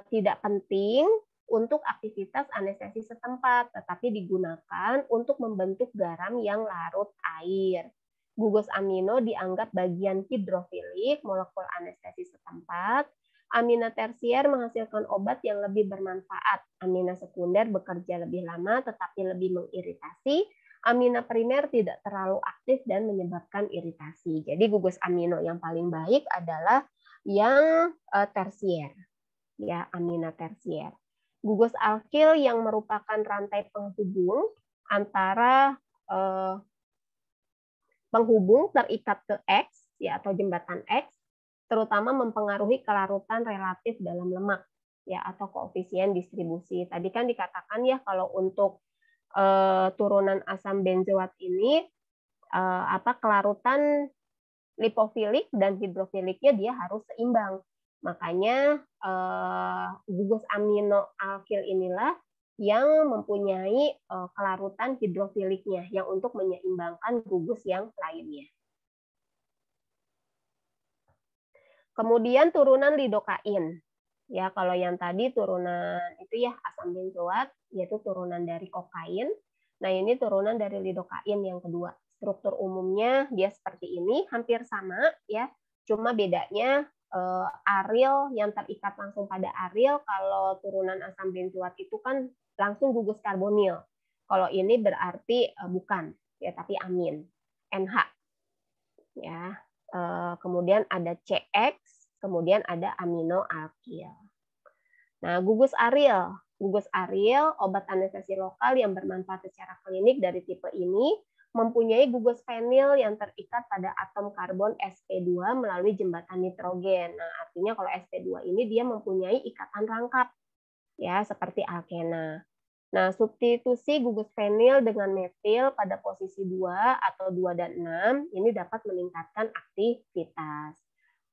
S1: tidak penting untuk aktivitas anestesi setempat, tetapi digunakan untuk membentuk garam yang larut air. Gugus amino dianggap bagian hidrofilik molekul anestesi setempat. Amina tersier menghasilkan obat yang lebih bermanfaat. Amina sekunder bekerja lebih lama tetapi lebih mengiritasi. Amina primer tidak terlalu aktif dan menyebabkan iritasi. Jadi gugus amino yang paling baik adalah yang tersier. Ya, amina tersier. Gugus alkil yang merupakan rantai penghubung antara penghubung terikat ke X ya atau jembatan X, terutama mempengaruhi kelarutan relatif dalam lemak ya atau koefisien distribusi. Tadi kan dikatakan ya kalau untuk turunan asam benzoat ini kelarutan lipofilik dan hidrofiliknya dia harus seimbang. Makanya gugus amino alkil inilah yang mempunyai kelarutan hidrofiliknya yang untuk menyeimbangkan gugus yang lainnya. Kemudian turunan lidokain. Ya, kalau yang tadi turunan itu ya asam benzoat yaitu turunan dari kokain. Nah, ini turunan dari lidokain yang kedua. Struktur umumnya dia seperti ini, hampir sama ya. Cuma bedanya aril yang terikat langsung pada aril, kalau turunan asam benzoat itu kan langsung gugus karbonil. Kalau ini berarti bukan ya, tapi amin. NH. Ya. Kemudian ada CX, kemudian ada amino alkil. Nah, gugus aril. Gugus aril, obat anestesi lokal yang bermanfaat secara klinik dari tipe ini mempunyai gugus fenil yang terikat pada atom karbon sp2 melalui jembatan nitrogen. Nah, artinya kalau sp2 ini dia mempunyai ikatan rangkap ya seperti alkena. Nah, substitusi gugus fenil dengan metil pada posisi 2 atau 2 dan 6 ini dapat meningkatkan aktivitas.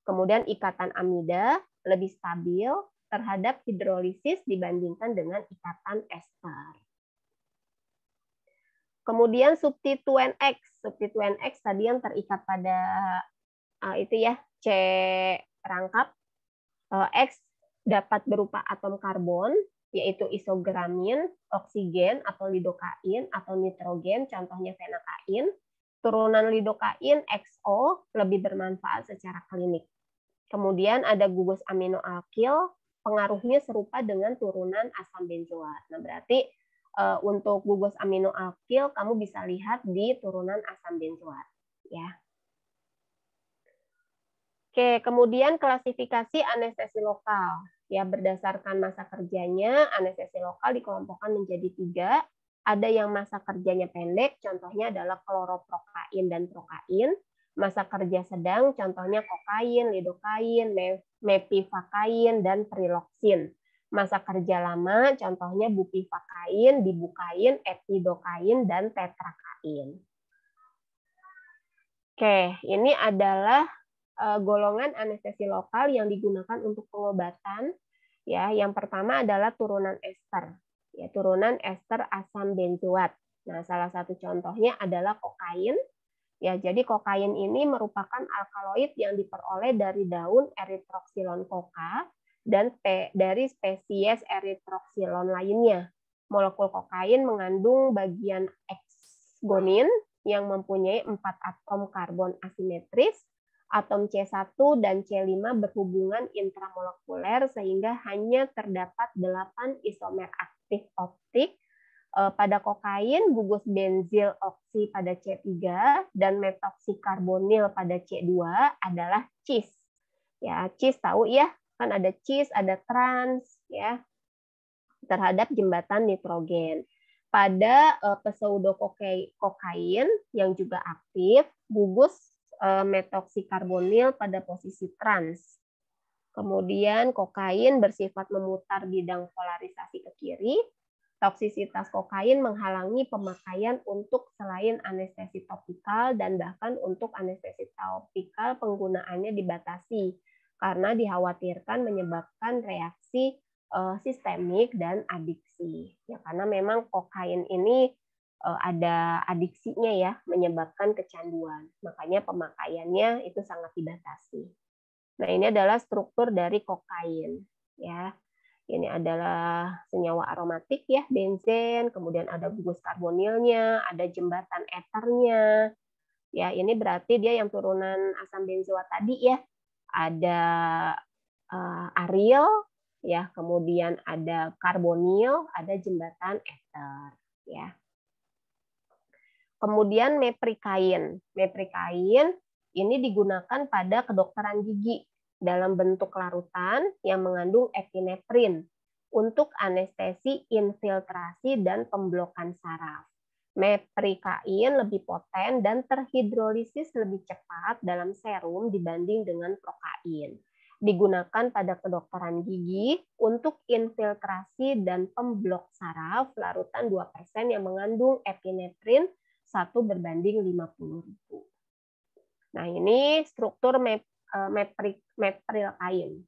S1: Kemudian ikatan amida lebih stabil terhadap hidrolisis dibandingkan dengan ikatan ester. Kemudian substituen X. Substituen X tadi yang terikat pada itu ya C rangkap. X dapat berupa atom karbon yaitu isogramin, oksigen atau lidokain atau nitrogen, contohnya fenakain. Turunan lidokain XO lebih bermanfaat secara klinik. Kemudian ada gugus amino alkil, pengaruhnya serupa dengan turunan asam benzoat. Nah, berarti untuk gugus amino alkil kamu bisa lihat di turunan asam benzoat ya. Oke, kemudian klasifikasi anestesi lokal. Ya, berdasarkan masa kerjanya, anestesi lokal dikelompokkan menjadi 3. Ada yang masa kerjanya pendek, contohnya adalah kloroprokain dan prokain. Masa kerja sedang, contohnya kokain, lidokain, mepivakain, dan priloksin. Masa kerja lama, contohnya bupivakain, dibukain, epidokain, dan tetrakain. Oke, ini adalah golongan anestesi lokal yang digunakan untuk pengobatan. Ya, yang pertama adalah turunan ester. ya, turunan ester asam benzoat. Nah, salah satu contohnya adalah kokain. Ya, jadi kokain ini merupakan alkaloid yang diperoleh dari daun Erythroxylon coca dan dari spesies Erythroxylon lainnya. Molekul kokain mengandung bagian X-guanin yang mempunyai 4 atom karbon asimetris, atom C1 dan C5 berhubungan intramolekuler sehingga hanya terdapat 8 isomer aktif optik. Pada kokain, gugus benzil oksi pada C3 dan metoxikarbonil pada C2 adalah cis. Ya, cis tahu ya, kan ada cis, ada trans ya terhadap jembatan nitrogen. Pada pseudokokain yang juga aktif, gugus metoxikarbonil pada posisi trans. Kemudian kokain bersifat memutar bidang polarisasi ke kiri. Toksisitas kokain menghalangi pemakaian untuk selain anestesi topikal dan bahkan untuk anestesi topikal penggunaannya dibatasi karena dikhawatirkan menyebabkan reaksi sistemik dan adiksi. Ya, karena memang kokain ini ada adiksinya ya, menyebabkan kecanduan. Makanya pemakaiannya itu sangat dibatasi. Nah, ini adalah struktur dari kokain ya. Ini adalah senyawa aromatik ya, benzen, kemudian ada gugus karbonilnya, ada jembatan eternya. Ya, ini berarti dia yang turunan asam benzoat tadi ya. Ada aril ya, kemudian ada karbonil, ada jembatan eter ya. Kemudian meprikain. Meprikain ini digunakan pada kedokteran gigi dalam bentuk larutan yang mengandung epinefrin untuk anestesi infiltrasi dan pemblokan saraf. Meprikain lebih poten dan terhidrolisis lebih cepat dalam serum dibanding dengan prokain. Digunakan pada kedokteran gigi untuk infiltrasi dan pemblok saraf larutan 2% yang mengandung epinefrin 1 berbanding 50.000. Nah, ini struktur meprikain.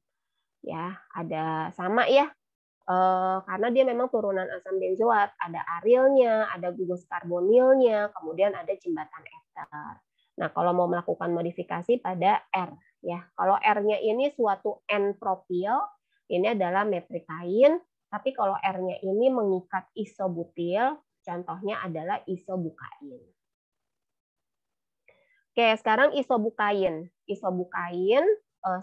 S1: Ya, ada sama ya. Karena dia memang turunan asam benzoat, ada arilnya, ada gugus karbonilnya, kemudian ada jembatan eter. Nah, kalau mau melakukan modifikasi pada R ya. Kalau R-nya ini suatu N-propil, ini adalah meprikain, tapi kalau R-nya ini mengikat isobutil, contohnya adalah isobukain. Oke, sekarang isobukain. Isobukain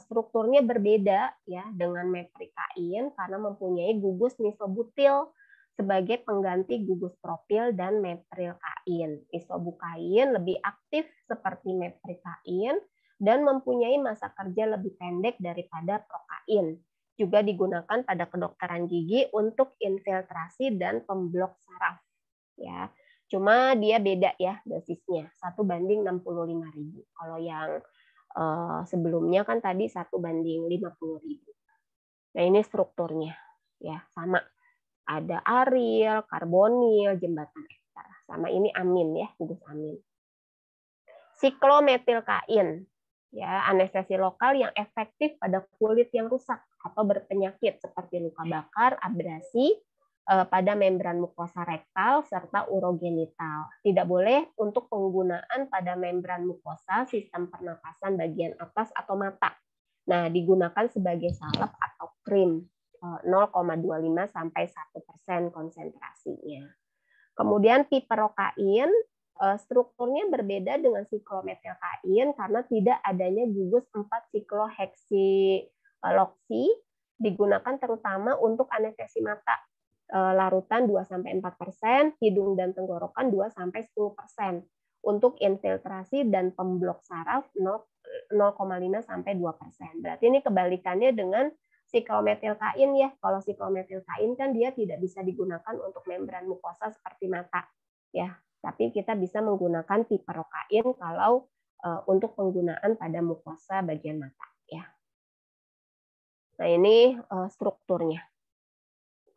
S1: strukturnya berbeda ya dengan meprikain karena mempunyai gugus nisobutil sebagai pengganti gugus propil dan meprilkain. Isobukain lebih aktif seperti meprikain dan mempunyai masa kerja lebih pendek daripada prokain. Juga digunakan pada kedokteran gigi untuk infiltrasi dan pemblok saraf. Ya. Cuma dia beda ya dosisnya, 1:65.000. Kalau yang sebelumnya kan tadi 1:50.000. Nah, ini strukturnya ya, sama. Ada aril, karbonil, jembatan eter. Sama ini amin ya, gugus amin. Siklometilkain ya, anestesi lokal yang efektif pada kulit yang rusak atau berpenyakit seperti luka bakar, abrasi pada membran mukosa rektal serta urogenital. Tidak boleh untuk penggunaan pada membran mukosa sistem pernapasan bagian atas atau mata. Nah, digunakan sebagai salep atau krim 0,25 sampai 1% konsentrasinya. Kemudian piperokain strukturnya berbeda dengan siklometilkain karena tidak adanya gugus 4-sikloheksilokси, digunakan terutama untuk anestesi mata. Larutan 2-4%, hidung dan tenggorokan 2-10%. Untuk infiltrasi dan pemblok saraf 0,5 sampai 2%. Berarti ini kebalikannya dengan siklometilkain ya. Kalau siklometilkain kan dia tidak bisa digunakan untuk membran mukosa seperti mata ya. Tapi kita bisa menggunakan piperokain kalau untuk penggunaan pada mukosa bagian mata ya. Nah, ini strukturnya.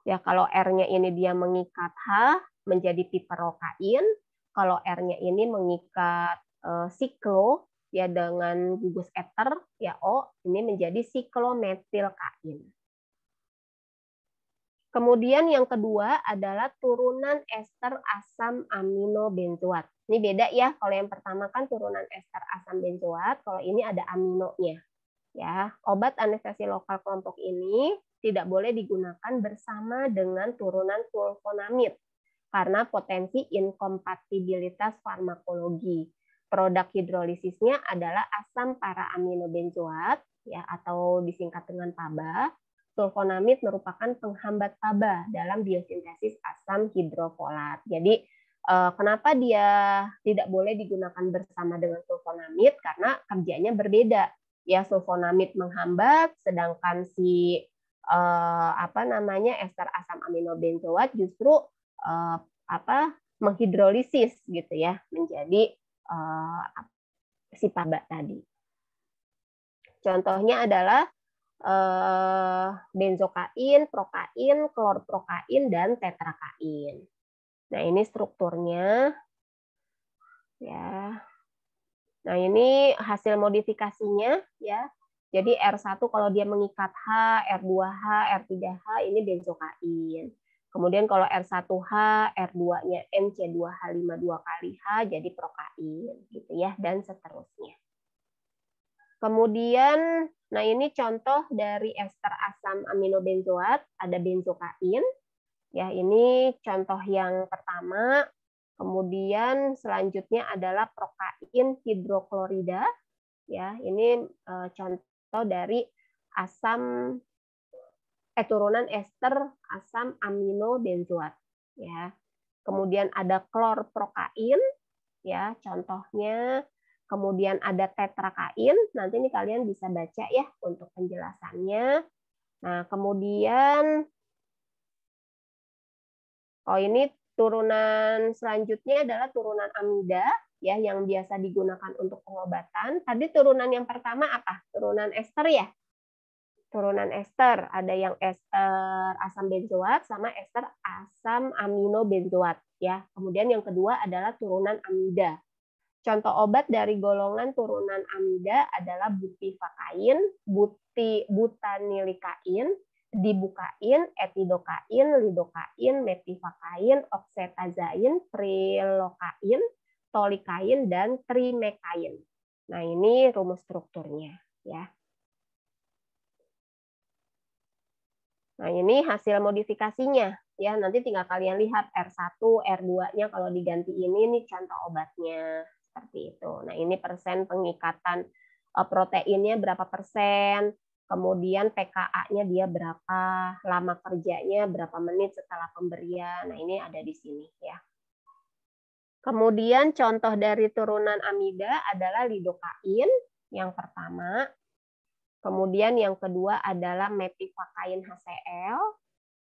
S1: Ya, kalau R-nya ini dia mengikat H menjadi piperokain, kalau R-nya ini mengikat siklo ya dengan gugus eter ya O, ini menjadi siklometilkain. Kemudian yang kedua adalah turunan ester asam amino benzoat. Ini beda ya, kalau yang pertama kan turunan ester asam benzoat, kalau ini ada aminonya. Ya, obat anestesi lokal kelompok ini tidak boleh digunakan bersama dengan turunan sulfonamid karena potensi inkompatibilitas farmakologi. Produk hidrolisisnya adalah asam para amino benzoat ya, atau disingkat dengan PABA. Sulfonamid merupakan penghambat PABA dalam biosintesis asam hidrofolat. Jadi kenapa dia tidak boleh digunakan bersama dengan sulfonamid? Karena kerjanya berbeda. Ya, sulfonamid menghambat, sedangkan si ester asam amino benzoat justru menghidrolisis gitu ya menjadi si PABA tadi. Contohnya adalah benzokain, prokain, klorprokain, dan tetrakain. Nah, ini strukturnya. Ya. Nah, ini hasil modifikasinya ya. Jadi R1 kalau dia mengikat H, R2H, R3H ini benzokain. Kemudian kalau R1H, R2-nya MC2H52 kali H jadi prokain gitu ya, dan seterusnya. Kemudian, nah ini contoh dari ester asam amino benzoat, ada benzokain. Ya, ini contoh yang pertama. Kemudian selanjutnya adalah prokain hidroklorida. Ya, ini contoh dari turunan ester asam amino benzoat. Ya. Kemudian ada klorprokain. Ya, contohnya. Kemudian ada tetrakain, nanti ini kalian bisa baca ya untuk penjelasannya. Nah, kemudian ini turunan selanjutnya adalah turunan amida ya yang biasa digunakan untuk pengobatan. Tadi turunan yang pertama apa? Turunan ester ya. Turunan ester, ada yang ester asam benzoat sama ester asam amino benzoat ya. Kemudian yang kedua adalah turunan amida. Contoh obat dari golongan turunan amida adalah bupivacain, butanilikain, dibukain, etidokain, lidokain, metivacain, oxetazain, prilokain, tolikain, dan trimekain. Nah, ini rumus strukturnya ya. Nah, ini hasil modifikasinya ya. Nanti tinggal kalian lihat R1, R2-nya kalau diganti ini contoh obatnya. Seperti itu. Nah, ini persen pengikatan proteinnya berapa persen, kemudian pKa-nya dia berapa, lama kerjanya berapa menit setelah pemberian. Nah, ini ada di sini ya. Kemudian contoh dari turunan amida adalah lidokain yang pertama. Kemudian yang kedua adalah metivacain HCl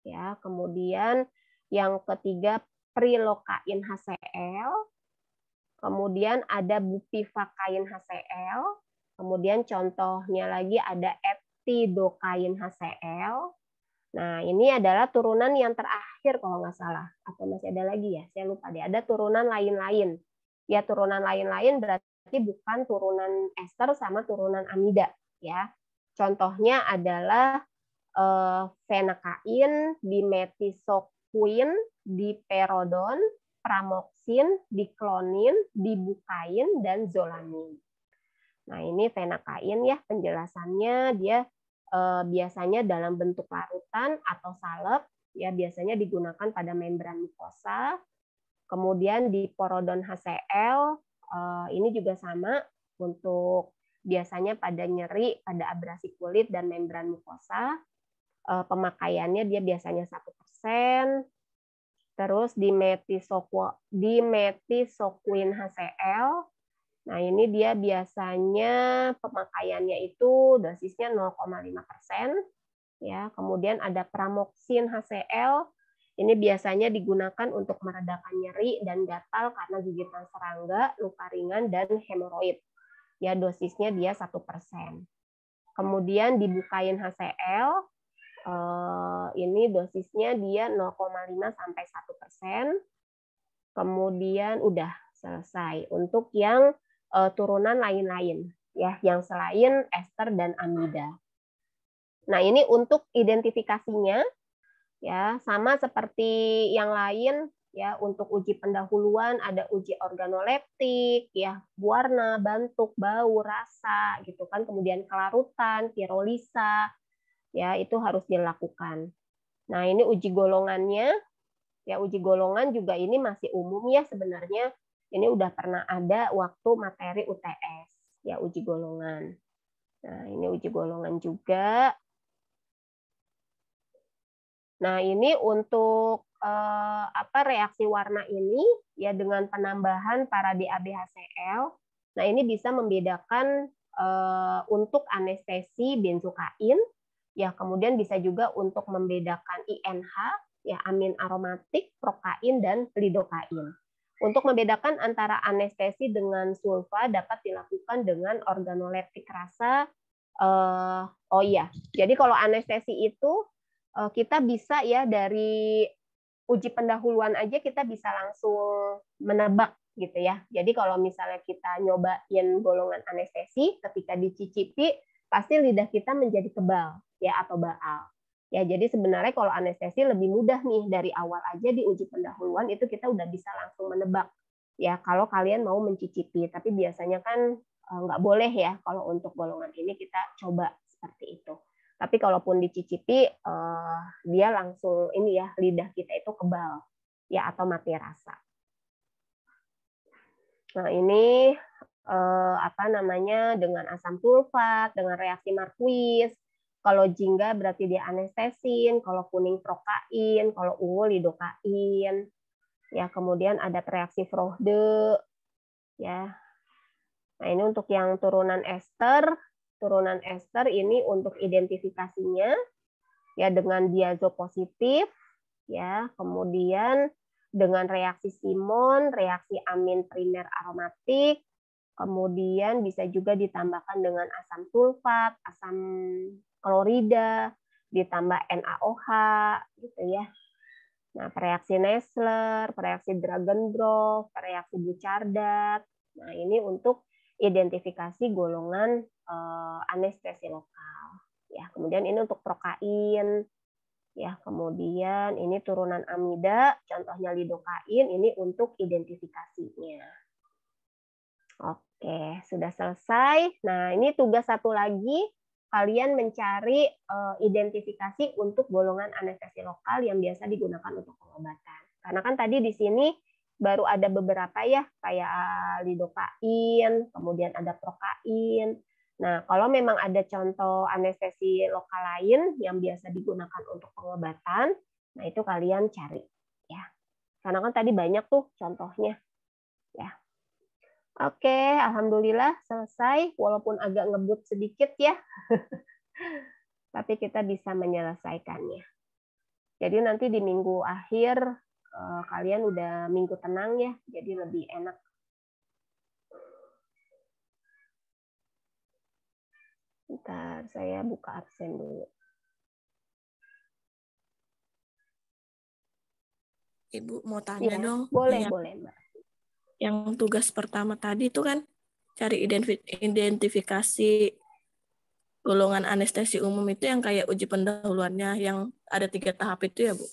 S1: ya. Kemudian yang ketiga prilokain HCl. Kemudian ada bupivacain HCl, kemudian contohnya lagi ada etidokain HCl. Nah, ini adalah turunan yang terakhir kalau nggak salah, atau masih ada lagi ya, saya lupa deh. Ada turunan lain-lain. Ya, turunan lain-lain berarti bukan turunan ester sama turunan amida. Ya, contohnya adalah fenakain, dimetisoquin, diperodon, pramoxin, diklonin, dibukain, dan zolamin. Nah, ini fenakain ya penjelasannya, dia biasanya dalam bentuk larutan atau salep, ya biasanya digunakan pada membran mukosa. Kemudian diporodon HCl, ini juga sama untuk biasanya pada nyeri, pada abrasi kulit dan membran mukosa. Pemakaiannya dia biasanya 1%. Terus dimetisoquin HCl. Nah, ini dia biasanya pemakaiannya itu dosisnya 0,5%. Ya, kemudian ada pramoxin HCl. Ini biasanya digunakan untuk meredakan nyeri dan gatal karena gigitan serangga, luka ringan, dan hemoroid. Ya, dosisnya dia 1%. Kemudian dibukain HCl. Ini dosisnya dia 0,5 sampai 1%. Kemudian udah selesai. Untuk yang turunan lain-lain ya, yang selain ester dan amida. Nah, ini untuk identifikasinya. Ya, sama seperti yang lain ya, untuk uji pendahuluan ada uji organoleptik ya, warna, bentuk, bau, rasa gitu kan, kemudian kelarutan, pirolisa ya, itu harus dilakukan. Nah, ini uji golongannya ya, uji golongan juga ini masih umum ya sebenarnya. Ini udah pernah ada waktu materi UTS ya, uji golongan. Nah, ini uji golongan juga. Nah, ini untuk reaksi warna ini ya dengan penambahan para DAB/HCl. Nah, ini bisa membedakan untuk anestesi benzokain ya, kemudian bisa juga untuk membedakan INH ya, amin aromatik, prokain dan lidokain. Untuk membedakan antara anestesi dengan sulfa dapat dilakukan dengan organoleptik rasa. Oh iya, jadi kalau anestesi itu kita bisa ya dari uji pendahuluan aja kita bisa langsung menebak gitu ya. Jadi kalau misalnya kita nyobain golongan anestesi, ketika dicicipi pasti lidah kita menjadi kebal ya atau baal. Ya, jadi sebenarnya kalau anestesi lebih mudah nih, dari awal aja di uji pendahuluan itu kita udah bisa langsung menebak. Ya, kalau kalian mau mencicipi, tapi biasanya kan nggak boleh ya kalau untuk golongan ini kita coba seperti itu. Tapi kalaupun dicicipi, dia langsung ini ya, lidah kita itu kebal ya atau mati rasa. Nah, ini dengan asam sulfat, dengan reaksi Marquis. Kalau jingga berarti dia anestesin, kalau kuning prokain, kalau ungu lidokain. Ya, kemudian ada reaksi Frohde ya. Nah, ini untuk yang turunan ester. Turunan ester ini untuk identifikasinya ya dengan diazo positif ya, kemudian dengan reaksi Simon, reaksi amin primer aromatik, kemudian bisa juga ditambahkan dengan asam sulfat, asam klorida, ditambah NaOH gitu ya. Nah, reaksi Nessler, reaksi Dragendorf, reaksi Buchardat. Nah, ini untuk identifikasi golongan anestesi lokal. Ya, kemudian ini untuk prokain. Ya, kemudian ini turunan amida, contohnya lidokain, ini untuk identifikasinya. Oke, sudah selesai. Nah, ini tugas satu lagi, kalian mencari identifikasi untuk golongan anestesi lokal yang biasa digunakan untuk pengobatan. Karena kan tadi di sini baru ada beberapa ya, kayak lidokain, kemudian ada prokain. Nah, kalau memang ada contoh anestesi lokal lain yang biasa digunakan untuk pengobatan, nah itu kalian cari ya. Karena kan tadi banyak tuh contohnya ya. Oke, alhamdulillah selesai walaupun agak ngebut sedikit ya. Tapi kita bisa menyelesaikannya. Jadi nanti di minggu akhir kalian udah minggu tenang ya, jadi lebih enak. Bentar, saya buka absen dulu.
S5: Ibu mau tanya
S1: Ya,
S5: dong.
S1: boleh,
S5: yang,
S1: boleh, Mbak.
S5: Yang tugas pertama tadi itu kan cari identifikasi golongan anestesi umum itu yang kayak uji pendahuluannya yang ada 3 tahap itu ya, Bu?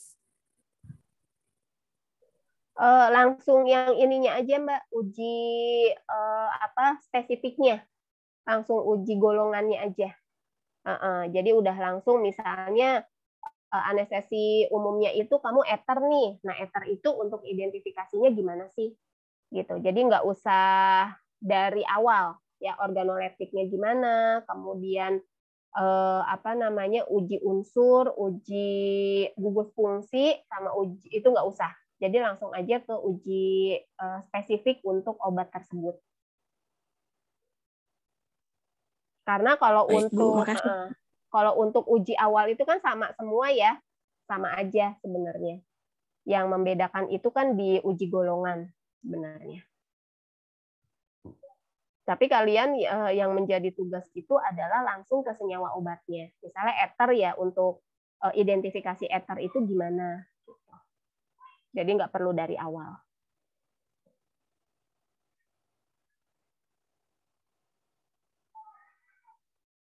S1: Langsung yang ininya aja, Mbak, uji spesifiknya. Langsung uji golongannya aja. Jadi udah langsung misalnya anestesi umumnya itu kamu eter nih. Nah, eter itu untuk identifikasinya gimana sih? Gitu. Jadi nggak usah dari awal ya, organoleptiknya gimana, kemudian uji unsur, uji gugus fungsi sama uji itu nggak usah. Jadi langsung aja ke uji spesifik untuk obat tersebut. Karena kalau
S5: Baik, Bu,
S1: untuk uji awal itu kan sama semua ya, sama aja sebenarnya. Yang membedakan itu kan di uji golongan sebenarnya. Tapi kalian yang menjadi tugas itu adalah langsung ke senyawa obatnya. Misalnya eter ya, untuk identifikasi eter itu gimana. Jadi nggak perlu dari awal.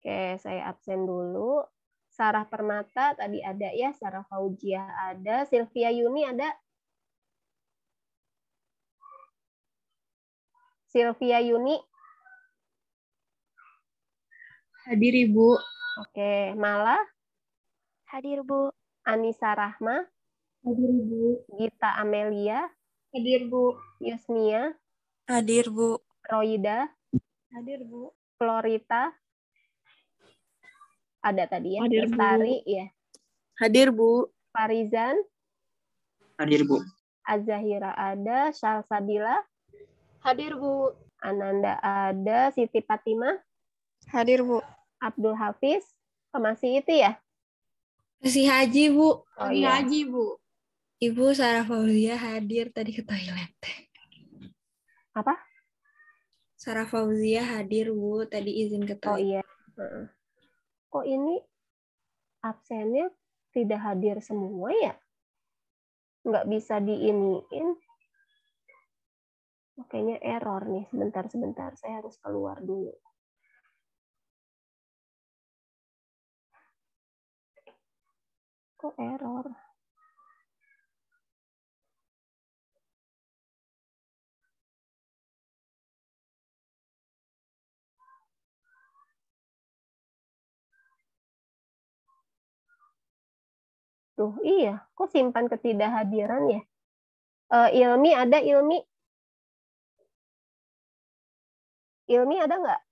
S1: Oke, saya absen dulu. Sarah Permata tadi ada ya, Sarah Fauziah ada, Sylvia Yuni ada? Sylvia Yuni,
S3: Hadir Ibu.
S1: oke. Mala,
S6: Hadir, Bu.
S1: Anissa Rahma,
S3: Hadir Ibu.
S1: Gita Amelia,
S3: Hadir Bu.
S1: Yusnia,
S5: Hadir, Bu.
S1: Roida,
S3: Hadir Bu.
S1: Florita, ada tadi ya,
S3: Hadir, Bu.
S1: Lestari ya,
S5: Hadir, Bu.
S1: Farizan,
S7: Hadir, Bu.
S1: Azahira ada, Syalsabila,
S2: Hadir, Bu.
S1: Ananda ada, Siti Fatimah,
S6: Hadir, Bu.
S1: Abdul Hafiz, masih itu ya?
S4: Masih Haji, Bu.
S1: Oh
S3: Lagi
S1: iya.
S3: Haji, Bu.
S4: Ibu Sarah Fauziah hadir tadi ke toilet.
S1: Apa?
S4: Sarah Fauziah hadir, Bu. Tadi izin ke
S1: Oh
S4: toilet.
S1: iya. Heeh. Kok ini absennya tidak hadir semua ya? Nggak bisa diiniin. Oh, kayaknya error nih. Sebentar. Saya harus keluar dulu. Kok error? Tuh, iya. Kok simpan ketidakhadiran ya? Ilmi ada, Ilmi? Ilmi ada nggak?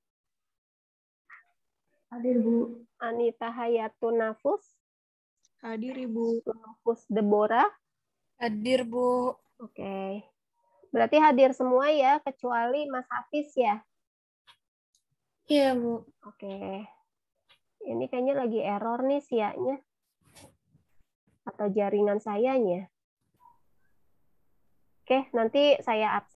S3: Hadir Bu.
S1: Anita Hayatun Nafus?
S3: Hadir Ibu.
S1: Nafus Deborah?
S4: Hadir, Bu.
S1: Oke. Berarti hadir semua ya, kecuali Mas Hafiz ya?
S4: Iya, Bu.
S1: Oke. Ini kayaknya lagi error nih siaknya. Atau jaringan sayanya. Oke, nanti saya absen.